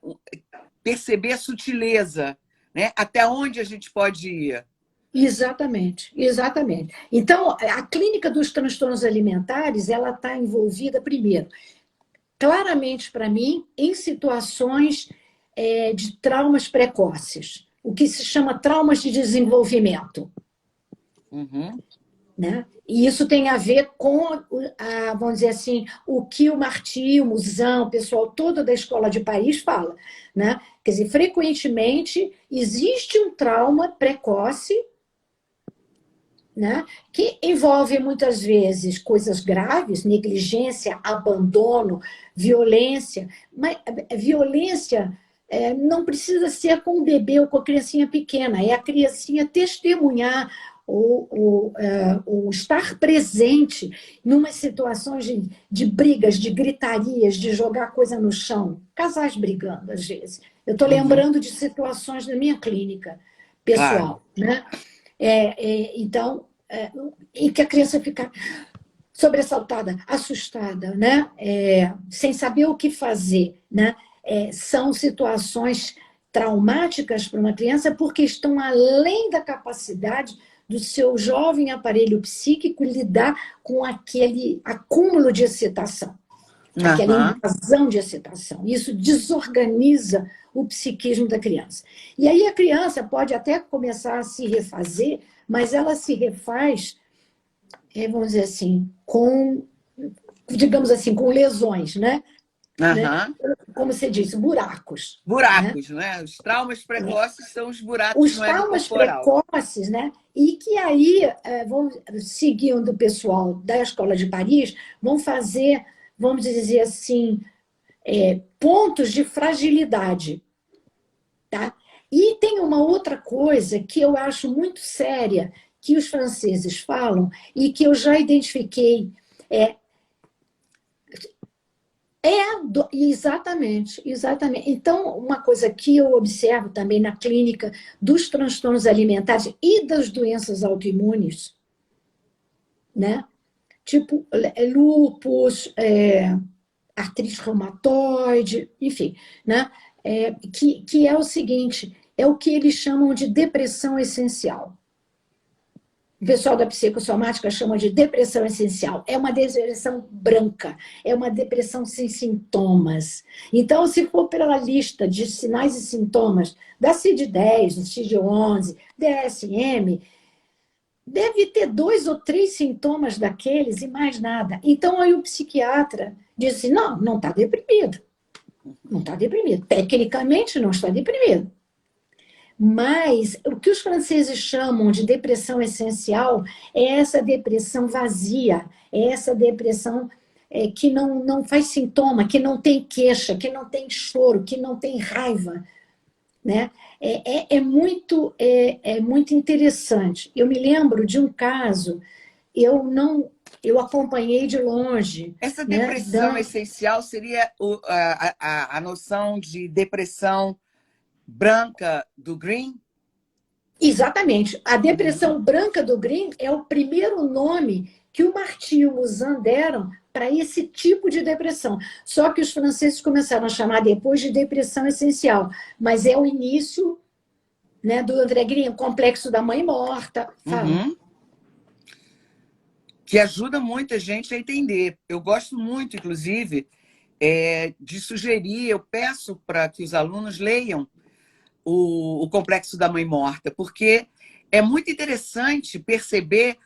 perceber a sutileza, né? Até onde a gente pode ir.
Exatamente, exatamente. Então, a clínica dos transtornos alimentares, ela está envolvida, primeiro, claramente para mim, em situações de traumas precoces, o que se chama traumas de desenvolvimento.
Uhum.
Né? E isso tem a ver com, vamos dizer assim, o que o Marti, o Musan, o pessoal todo da Escola de Paris fala. Né? Quer dizer, frequentemente existe um trauma precoce, né? Que envolve muitas vezes coisas graves, negligência, abandono, violência, mas violência não precisa ser com o bebê ou com a criancinha pequena, é a criancinha testemunhar ou estar presente numa situações de brigas, de gritarias, de jogar coisa no chão, casais brigando às vezes. Eu estou
Uhum.
lembrando de situações na minha clínica
Claro.
pessoal, né? Então, em que a criança fica sobressaltada, assustada, né? Sem saber o que fazer, né? São situações traumáticas para uma criança porque estão além da capacidade do seu jovem aparelho psíquico lidar com aquele acúmulo de excitação, aquela
Aham.
invasão de excitação. Isso desorganiza o psiquismo da criança. E aí a criança pode até começar a se refazer, mas ela se refaz, vamos dizer assim, digamos assim, com lesões, né?
Aham.
Como você disse, buracos, né?
Buracos, né? Os traumas precoces são os buracos
Os
no ego
traumas
corporal.
precoces, né? E que aí, vamos, seguindo o pessoal da Escola de Paris, vão fazer, vamos dizer assim, pontos de fragilidade. Tá? E tem uma outra coisa que eu acho muito séria, que os franceses falam e que eu já identifiquei. É, exatamente, exatamente. Então, uma coisa que eu observo também na clínica dos transtornos alimentares e das doenças autoimunes, né? Tipo lúpus, artrite reumatoide, enfim, né? Que é o seguinte, é o que eles chamam de depressão essencial. O pessoal da psicossomática chama de depressão essencial. É uma depressão branca, é uma depressão sem sintomas. Então, se for pela lista de sinais e sintomas da CID-10, do CID-11, DSM, deve ter 2 ou 3 sintomas daqueles e mais nada. Então, aí o psiquiatra diz assim, não, não está deprimido. Não está deprimido. Tecnicamente, não está deprimido. Mas o que os franceses chamam de depressão essencial é essa depressão vazia, é essa depressão que não faz sintoma, que não tem queixa, que não tem choro, que não tem raiva. Né? Muito interessante. Eu me lembro de um caso, eu acompanhei de longe.
Essa
Né?
depressão essencial seria a noção de depressão branca do Green?
Exatamente. A
Uhum.
depressão branca do Green é o primeiro nome que o Marti e o Musan deram para esse tipo de depressão. Só que os franceses começaram a chamar depois de depressão essencial, mas é o início, né, do André Green, o complexo da mãe morta. Fala.
Uhum. Que ajuda muita gente a entender. Eu gosto muito, inclusive, de sugerir, eu peço para que os alunos leiam o Complexo da Mãe Morta, porque é muito interessante perceber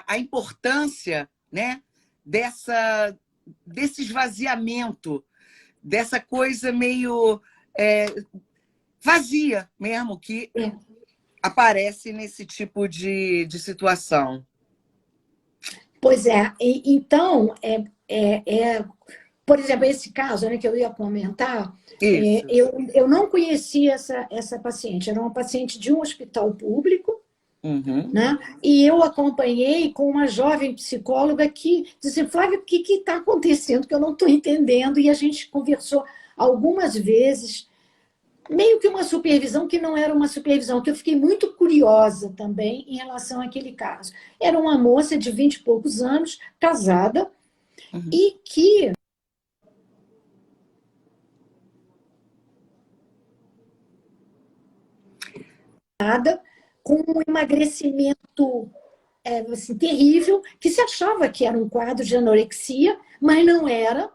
a importância, né, desse esvaziamento, dessa coisa meio vazia mesmo que
É.
aparece nesse tipo de situação.
Pois é, então, por exemplo, esse caso, né, que eu ia comentar,
Isso.
eu não conhecia essa paciente. Era uma paciente de um hospital público,
Uhum.
né? E eu acompanhei com uma jovem psicóloga que disse, Flávia, o que está acontecendo que eu não estou entendendo? E a gente conversou algumas vezes, meio que uma supervisão que não era uma supervisão, que eu fiquei muito curiosa também em relação àquele caso. Era uma moça de 20 e poucos anos, casada,
Uhum.
e que com um emagrecimento assim, terrível, que se achava que era um quadro de anorexia, mas não era,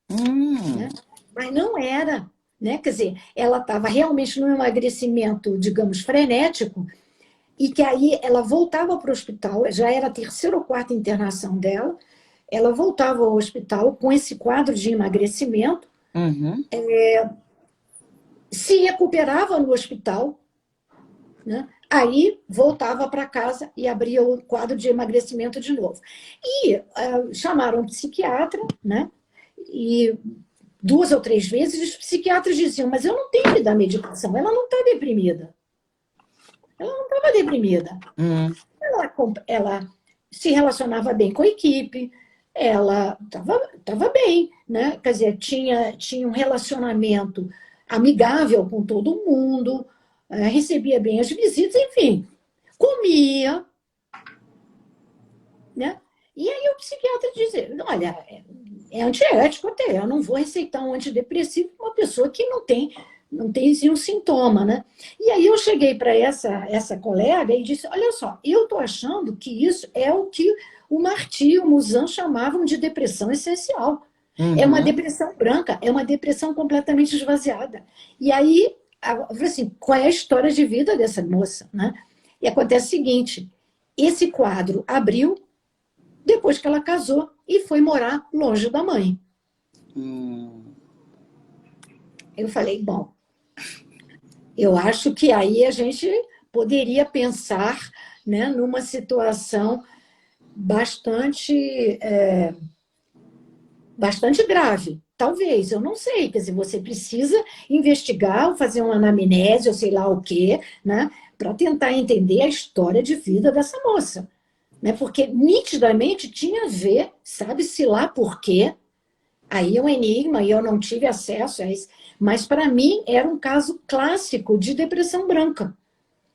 né? Mas não era, né? Quer dizer, ela estava realmente num emagrecimento, digamos, frenético, e que aí ela voltava para o hospital, já era a terceira ou quarta internação dela, ela voltava ao hospital com esse quadro de emagrecimento,
Uhum.
se recuperava no hospital, né? Aí voltava para casa e abria o quadro de emagrecimento de novo. E chamaram um psiquiatra, né? E 2 ou 3 vezes os psiquiatras diziam, mas eu não tenho que dar medicação, ela não está deprimida. Ela não estava deprimida.
Uhum.
Ela se relacionava bem com a equipe, ela estava bem, né? Quer dizer, tinha um relacionamento amigável com todo mundo, recebia bem as visitas, enfim, comia, né? E aí o psiquiatra dizia, olha, é antiético até, eu não vou receitar um antidepressivo para uma pessoa que não tem assim, um sintoma, né? E aí eu cheguei para essa colega e disse, olha só, eu estou achando que isso é o que o Marti e o Musan chamavam de depressão essencial. É uma
Uhum.
depressão branca, é uma depressão completamente esvaziada. E aí, eu falei assim, qual é a história de vida dessa moça, né? E acontece o seguinte, esse quadro abriu depois que ela casou e foi morar longe da mãe.
Uhum.
Eu falei, bom, eu acho que aí a gente poderia pensar, né, numa situação bastante, bastante grave. Talvez, eu não sei. Quer dizer, você precisa investigar, ou fazer uma anamnese, ou sei lá o quê, né, para tentar entender a história de vida dessa moça. Né, porque nitidamente tinha a ver, sabe-se lá por quê. Aí é um enigma e eu não tive acesso a isso. Mas, para mim, era um caso clássico de depressão branca,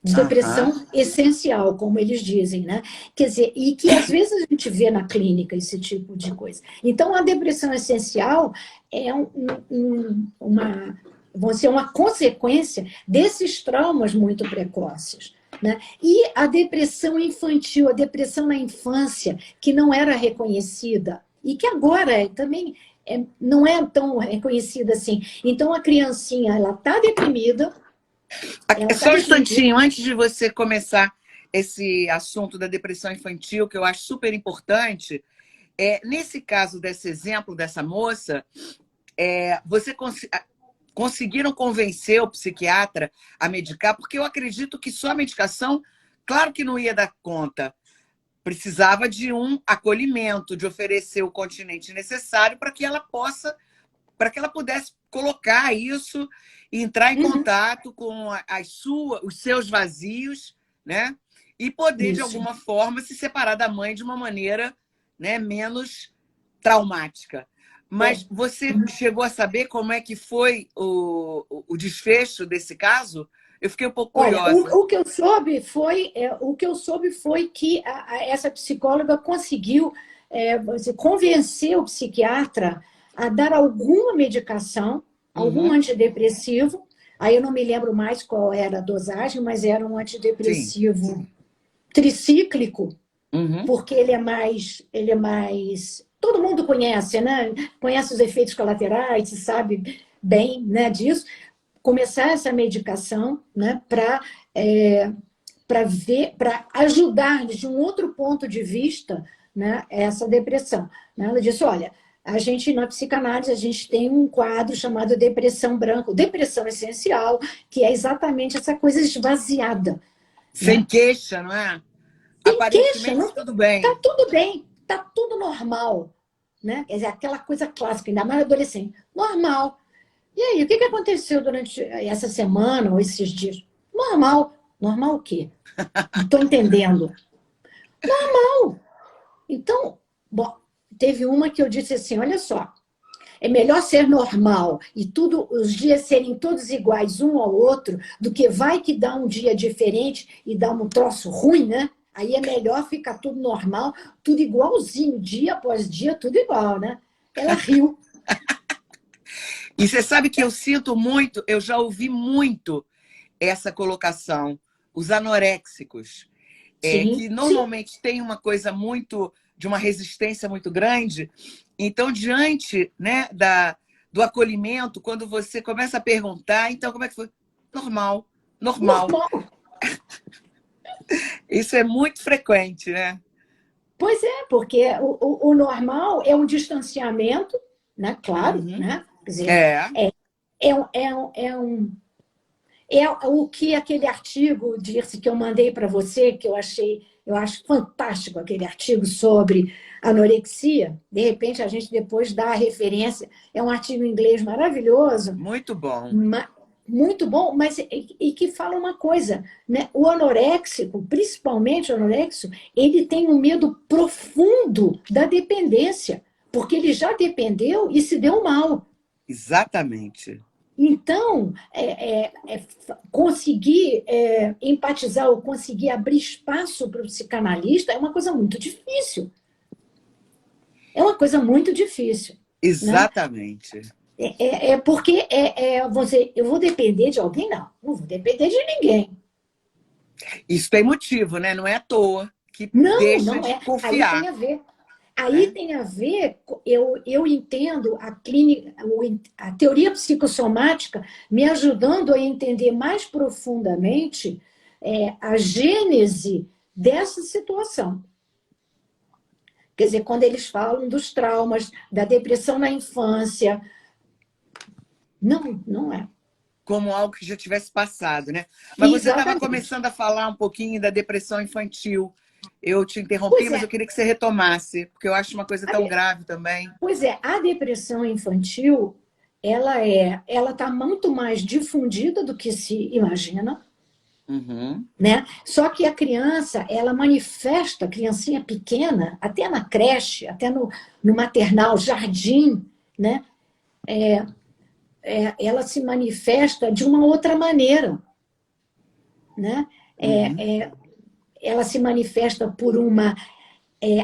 de
Aham.
depressão essencial, como eles dizem, né? Quer dizer, e que às vezes a gente vê na clínica esse tipo de coisa. Então, a depressão essencial é vão ser uma consequência desses traumas muito precoces. Né? E a depressão infantil, a depressão na infância, que não era reconhecida, e que agora também não é tão reconhecida assim. Então, a criancinha, ela está deprimida, ela está
Só um
deprimida.
instantinho, antes de você começar esse assunto da depressão infantil, que eu acho super importante, nesse caso desse exemplo dessa moça, você conseguiram convencer o psiquiatra a medicar? Porque eu acredito que só a medicação, claro que não ia dar conta, precisava de um acolhimento, de oferecer o continente necessário para que ela pudesse colocar isso e entrar em
Uhum.
contato com os seus vazios, né? E poder, de
Isso.
alguma forma, se separar da mãe de uma maneira, né, menos traumática.
É.
Mas você chegou a saber como é que foi o desfecho desse caso? Eu fiquei um pouco
Olha,
curiosa.
o que eu soube foi que essa psicóloga conseguiu convencer o psiquiatra a dar alguma medicação, algum
Uhum.
antidepressivo. Aí eu não me lembro mais qual era a dosagem, mas era um
Sim.
antidepressivo tricíclico,
Uhum.
porque ele é mais, todo mundo conhece, né? Conhece os efeitos colaterais, sabe bem, né, disso. Começar essa medicação, né, para ajudar de um outro ponto de vista, né, essa depressão. Né? Ela disse, olha, a gente na psicanálise a gente tem um quadro chamado depressão branca, depressão essencial, que é exatamente essa coisa esvaziada,
Sem
né?
queixa, não é?
Tem queixa,
Aparentemente
não
tudo
tá
bem.
tudo bem, tá tudo normal, né? Quer dizer, aquela coisa clássica, ainda mais adolescente. Normal. E aí, o que aconteceu durante essa semana ou esses dias? Normal. Normal o quê? Não estou entendendo. Então, bom, teve uma que eu disse assim, olha só, é melhor ser normal e tudo, os dias serem todos iguais um ao outro, do que vai que dá um dia diferente e dá um troço ruim, né? Aí é melhor ficar tudo normal, tudo igualzinho, dia após dia, tudo igual, né? Ela riu.
E você sabe que eu sinto muito, eu já ouvi muito essa colocação, os anoréxicos,
Sim,
que
sim.
normalmente tem uma coisa muito, de uma resistência muito grande. Então, diante, né, do acolhimento, quando você começa a perguntar, então, como é que foi? Normal, normal.
Normal.
Isso é muito frequente, né?
Pois é, porque o normal é um distanciamento, né? Claro,
Uhum.
né? Quer dizer,
É,
é o que aquele artigo disse que eu mandei para você, que eu acho fantástico aquele artigo sobre anorexia. De repente, a gente depois dá a referência. É um artigo em inglês maravilhoso,
muito bom.
muito bom, mas e que fala uma coisa, né? O anoréxico, principalmente o anorexo, ele tem um medo profundo da dependência, porque ele já dependeu e se deu mal.
Exatamente.
Então, conseguir empatizar ou conseguir abrir espaço para o psicanalista é uma coisa muito difícil. É uma coisa muito difícil. Né?
Exatamente.
Porque você, eu vou depender de alguém? Não vou depender de ninguém.
Isso tem motivo, né? Não é à toa que
Não,
deixa
não
de
é. Aí tem
confiar,
a ver. Aí
né?
tem a ver, eu entendo a clínica, a teoria psicossomática me ajudando a entender mais profundamente a gênese dessa situação. Quer dizer, quando eles falam dos traumas, da depressão na infância. Não, não é.
Como algo que já tivesse passado, né? Mas você estava
Exatamente.
começando a falar um pouquinho da depressão infantil. Eu te interrompi,
Pois
mas
é,
eu queria que você retomasse, porque eu acho uma coisa tão grave também.
a depressão infantil, ela está muito mais difundida do que se imagina,
Uhum.
né? Só que a criança, ela manifesta, a criancinha pequena, até na creche, até no maternal, jardim, né? Ela se manifesta de uma outra maneira, né?
Uhum.
Ela se manifesta por uma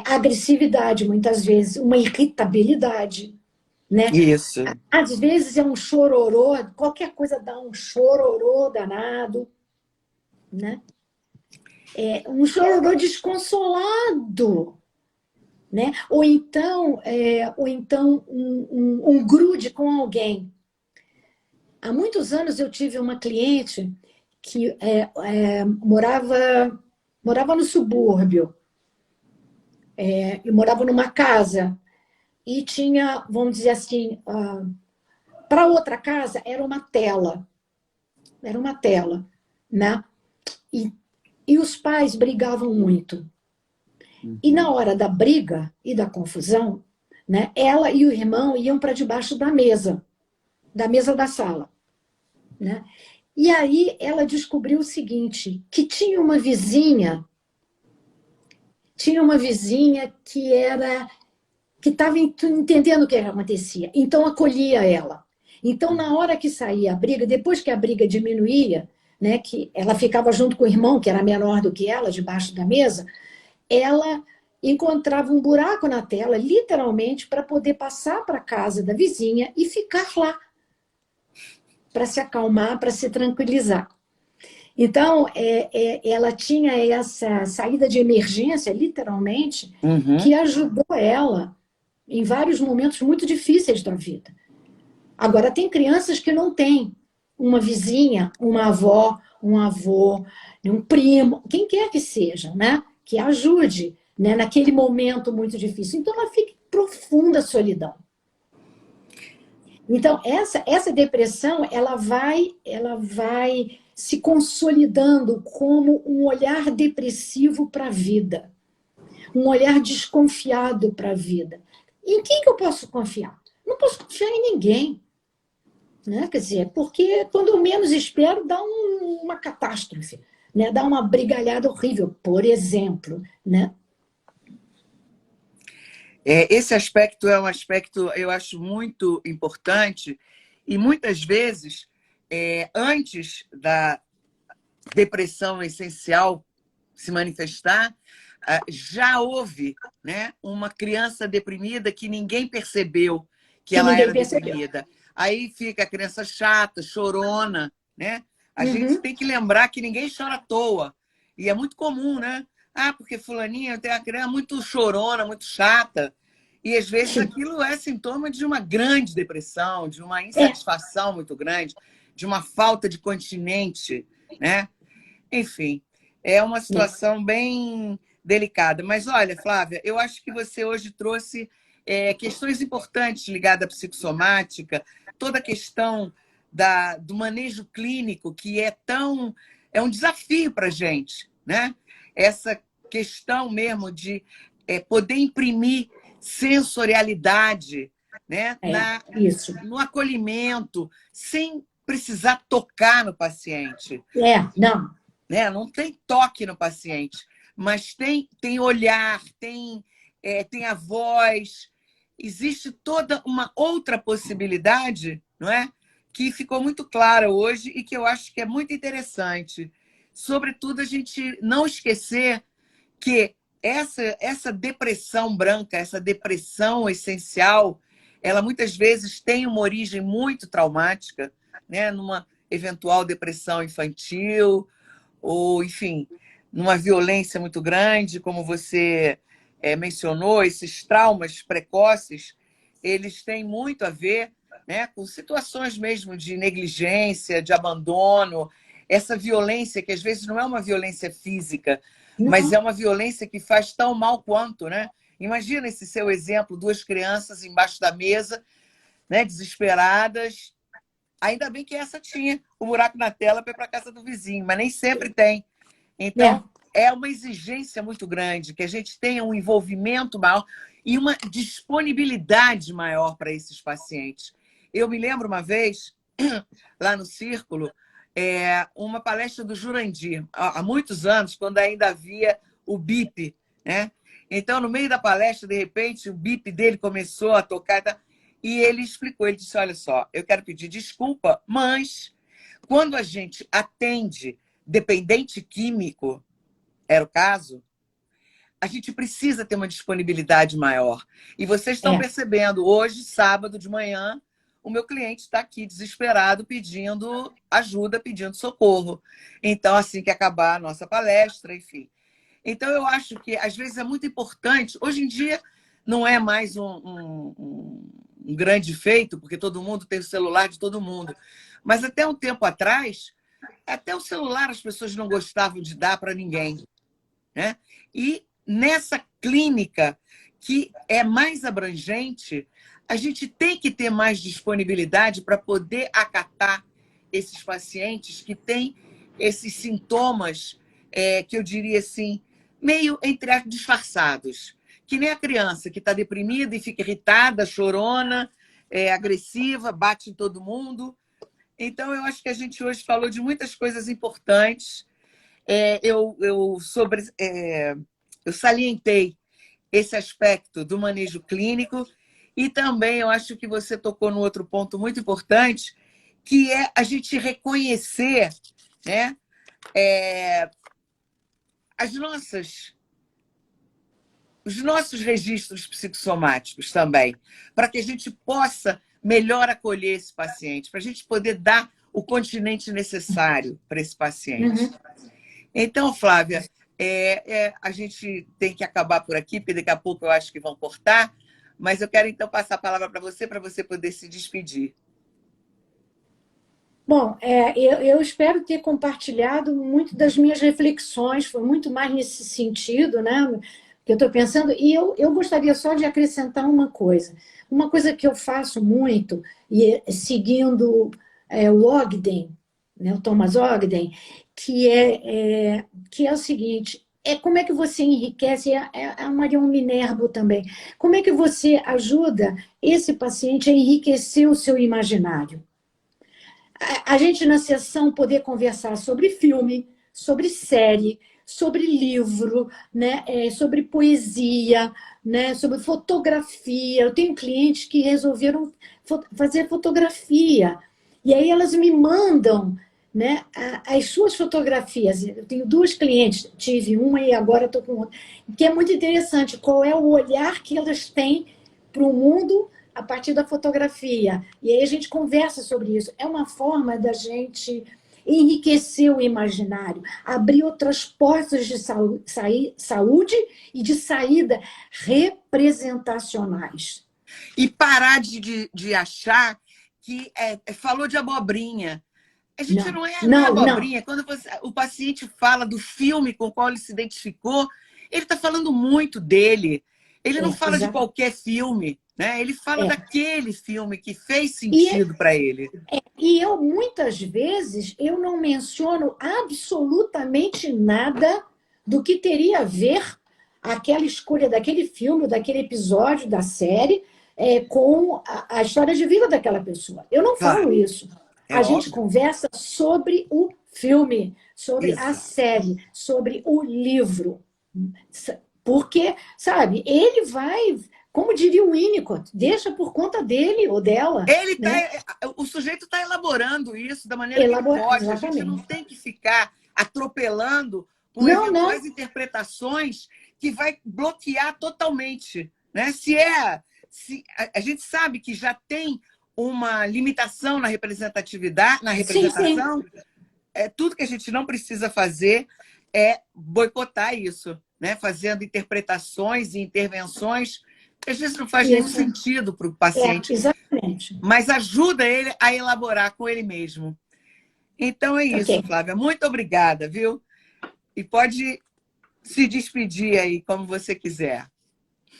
agressividade, muitas vezes, uma irritabilidade, né?
Isso.
Às vezes é um chororô, qualquer coisa dá um chororô danado, né? Um chororô desconsolado, né? Ou então um grude com alguém. Há muitos anos eu tive uma cliente que morava no subúrbio, e morava numa casa e tinha, vamos dizer assim, para outra casa era uma tela, né? E, e os pais brigavam muito. E na
Uhum.
hora da briga e da confusão, né, ela e o irmão iam para debaixo da mesa da sala. Né? E aí ela descobriu o seguinte, que tinha uma vizinha que estava entendendo o que acontecia, então acolhia ela. Então, na hora que saía a briga, depois que a briga diminuía, né, que ela ficava junto com o irmão, que era menor do que ela, debaixo da mesa, ela encontrava um buraco na tela, literalmente, para poder passar para a casa da vizinha e ficar lá, para se acalmar, para se tranquilizar. Então, ela tinha essa saída de emergência, literalmente,
Uhum.
que ajudou ela em vários momentos muito difíceis da vida. Agora, tem crianças que não têm uma vizinha, uma avó, um avô, um primo, quem quer que seja, né? Que ajude, né? Naquele momento muito difícil. Então, ela fica em profunda solidão. Então, essa depressão, ela vai se consolidando como um olhar depressivo para a vida, um olhar desconfiado para a vida. E em quem que eu posso confiar? Não posso confiar em ninguém. Né? Quer dizer, porque quando eu menos espero, dá uma catástrofe, né? Dá uma brigalhada horrível, por exemplo. Né?
Esse aspecto é um aspecto, eu acho, muito importante e muitas vezes, antes da depressão essencial se manifestar, já houve, né, uma criança deprimida que ninguém percebeu que
Que
ela
ninguém
era
percebeu.
deprimida. Aí fica a criança chata, chorona, né? A gente
Uhum.
tem que lembrar que ninguém chora à toa. E é muito comum, né? Ah, porque fulaninha tem uma criança muito chorona, muito chata. E às vezes
Sim.
aquilo é sintoma de uma grande depressão, de uma
É,
insatisfação muito grande, de uma falta de continente, né? Enfim, é uma
né?
situação bem delicada. Mas olha, Flávia, eu acho que você hoje trouxe questões importantes ligadas à psicossomática, toda a questão do manejo clínico, que é um desafio para a gente, né? Essa questão mesmo de poder imprimir sensorialidade, né?
Isso.
No acolhimento, sem precisar tocar no paciente,
Não.
né? Não tem toque no paciente, mas tem olhar, tem a voz. Existe toda uma outra possibilidade, não é? Que ficou muito clara hoje e que eu acho que é muito interessante. Sobretudo, a gente não esquecer que essa depressão branca, essa depressão essencial, ela muitas vezes tem uma origem muito traumática, né? Numa eventual depressão infantil, ou, enfim, numa violência muito grande, como você mencionou, esses traumas precoces, eles têm muito a ver, né, com situações mesmo de negligência, de abandono, essa violência que às vezes não é uma violência física, mas é
Não.
uma violência que faz tão mal quanto, né? Imagina esse seu exemplo, duas crianças embaixo da mesa, né, desesperadas. Ainda bem que essa tinha o buraco na tela para ir para a casa do vizinho, mas nem sempre tem.
É.
Então, é uma exigência muito grande que a gente tenha um envolvimento maior e uma disponibilidade maior para esses pacientes. Eu me lembro uma vez, lá no Círculo, uma palestra do Jurandir, há muitos anos, quando ainda havia o BIP, né? Então, no meio da palestra, de repente, o BIP dele começou a tocar e ele explicou, ele disse, olha só, eu quero pedir desculpa, mas quando a gente atende dependente químico, era o caso, a gente precisa ter uma disponibilidade maior. E vocês estão
É.
percebendo, hoje, sábado de manhã, o meu cliente está aqui desesperado pedindo ajuda, pedindo socorro. Então, assim que acabar a nossa palestra, enfim. Então, eu acho que, às vezes, é muito importante. Hoje em dia, não é mais um grande feito, porque todo mundo tem o celular de todo mundo. Mas até um tempo atrás, até o celular as pessoas não gostavam de dar para ninguém, né? E nessa clínica que é mais abrangente, a gente tem que ter mais disponibilidade para poder acatar esses pacientes que têm esses sintomas, que eu diria assim, meio entre disfarçados. Que nem a criança que está deprimida e fica irritada, chorona, agressiva, bate em todo mundo. Então, eu acho que a gente hoje falou de muitas coisas importantes. Eu salientei esse aspecto do manejo clínico e também eu acho que você tocou no outro ponto muito importante, que é a gente reconhecer, né, as nossas, os nossos registros psicossomáticos também, para que a gente possa melhor acolher esse paciente, para a gente poder dar o continente necessário para esse paciente.
Uhum.
Então, Flávia, a gente tem que acabar por aqui, porque daqui a pouco eu acho que vão cortar, mas eu quero então passar a palavra para você poder se despedir.
Bom, eu espero ter compartilhado muito das minhas reflexões, foi muito mais nesse sentido, né? Que eu estou pensando, e eu gostaria só de acrescentar uma coisa que eu faço muito, e seguindo o Ogden, né, o Thomas Ogden, que é o seguinte: como é que você enriquece, a Marion Minervo também, como é que você ajuda esse paciente a enriquecer o seu imaginário? A gente, na sessão, poder conversar sobre filme, sobre série, sobre livro, né? Sobre poesia, né? Sobre fotografia. Eu tenho clientes que resolveram fazer fotografia. E aí elas me mandam, né, as suas fotografias. Eu tenho duas clientes, tive uma e agora estou com outra. Que é muito interessante, qual é o olhar que elas têm para o mundo a partir da fotografia. E aí a gente conversa sobre isso. É uma forma da gente enriquecer o imaginário, abrir outras portas de saúde e de saída representacionais.
E parar de achar que falou de abobrinha. A gente
Não,
não é
não, não.
abobrinha. Quando o paciente fala do filme com o qual ele se identificou, ele está falando muito dele. Ele não fala de
Exato.
qualquer filme, né? Ele fala daquele filme que fez
E,
sentido para ele.
e eu, muitas vezes, eu não menciono absolutamente nada do que teria a ver aquela escolha daquele filme, daquele episódio, da série, com a história de vida daquela pessoa. Eu não
Claro,
falo isso.
é
A gente
óbvio.
conversa sobre o filme, sobre a
Exato.
série, sobre o livro. Porque, sabe, ele vai, como diria o Winnicott, deixa por conta dele ou dela, né?
O sujeito está elaborando isso da maneira que ele pode. A gente não
Exatamente.
tem que ficar atropelando com
Não, não.
eventuais interpretações que vai bloquear totalmente, né? Se a gente sabe que já tem uma limitação na representatividade, na
Sim, sim.
representação, tudo que a gente não precisa fazer é boicotar isso, né? Fazendo interpretações e intervenções que às vezes não faz nenhum
Isso.
sentido para o paciente,
Exatamente.
mas ajuda ele a elaborar com ele mesmo. Então é isso,
Ok.
Flávia. Muito obrigada, viu? E pode se despedir aí, como você quiser.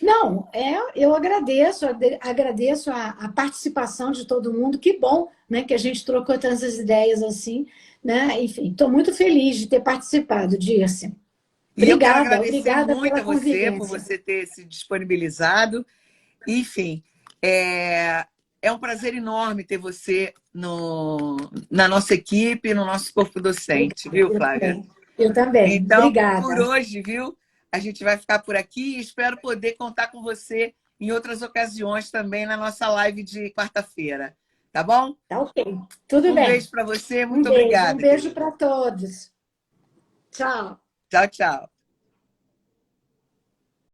Não, eu agradeço a participação de todo mundo. Que bom, né, que a gente trocou tantas ideias assim, né? Enfim, estou muito feliz de ter participado, Dirce.
E eu quero agradecer
Obrigada
muito
pela
a você por
convivência.
você ter se disponibilizado. Enfim, é um prazer enorme ter você na nossa equipe, no nosso corpo docente,
Obrigada.
viu, Flávia?
Eu também.
Então, por
Obrigada.
hoje, viu? A gente vai ficar por aqui e espero poder contar com você em outras ocasiões também na nossa live de quarta-feira. Tá bom?
Tá ok. Tudo
Um
bem.
beijo para você. Muito obrigada,
Um beijo
querida.
para todos. Tchau.
Tchau, tchau.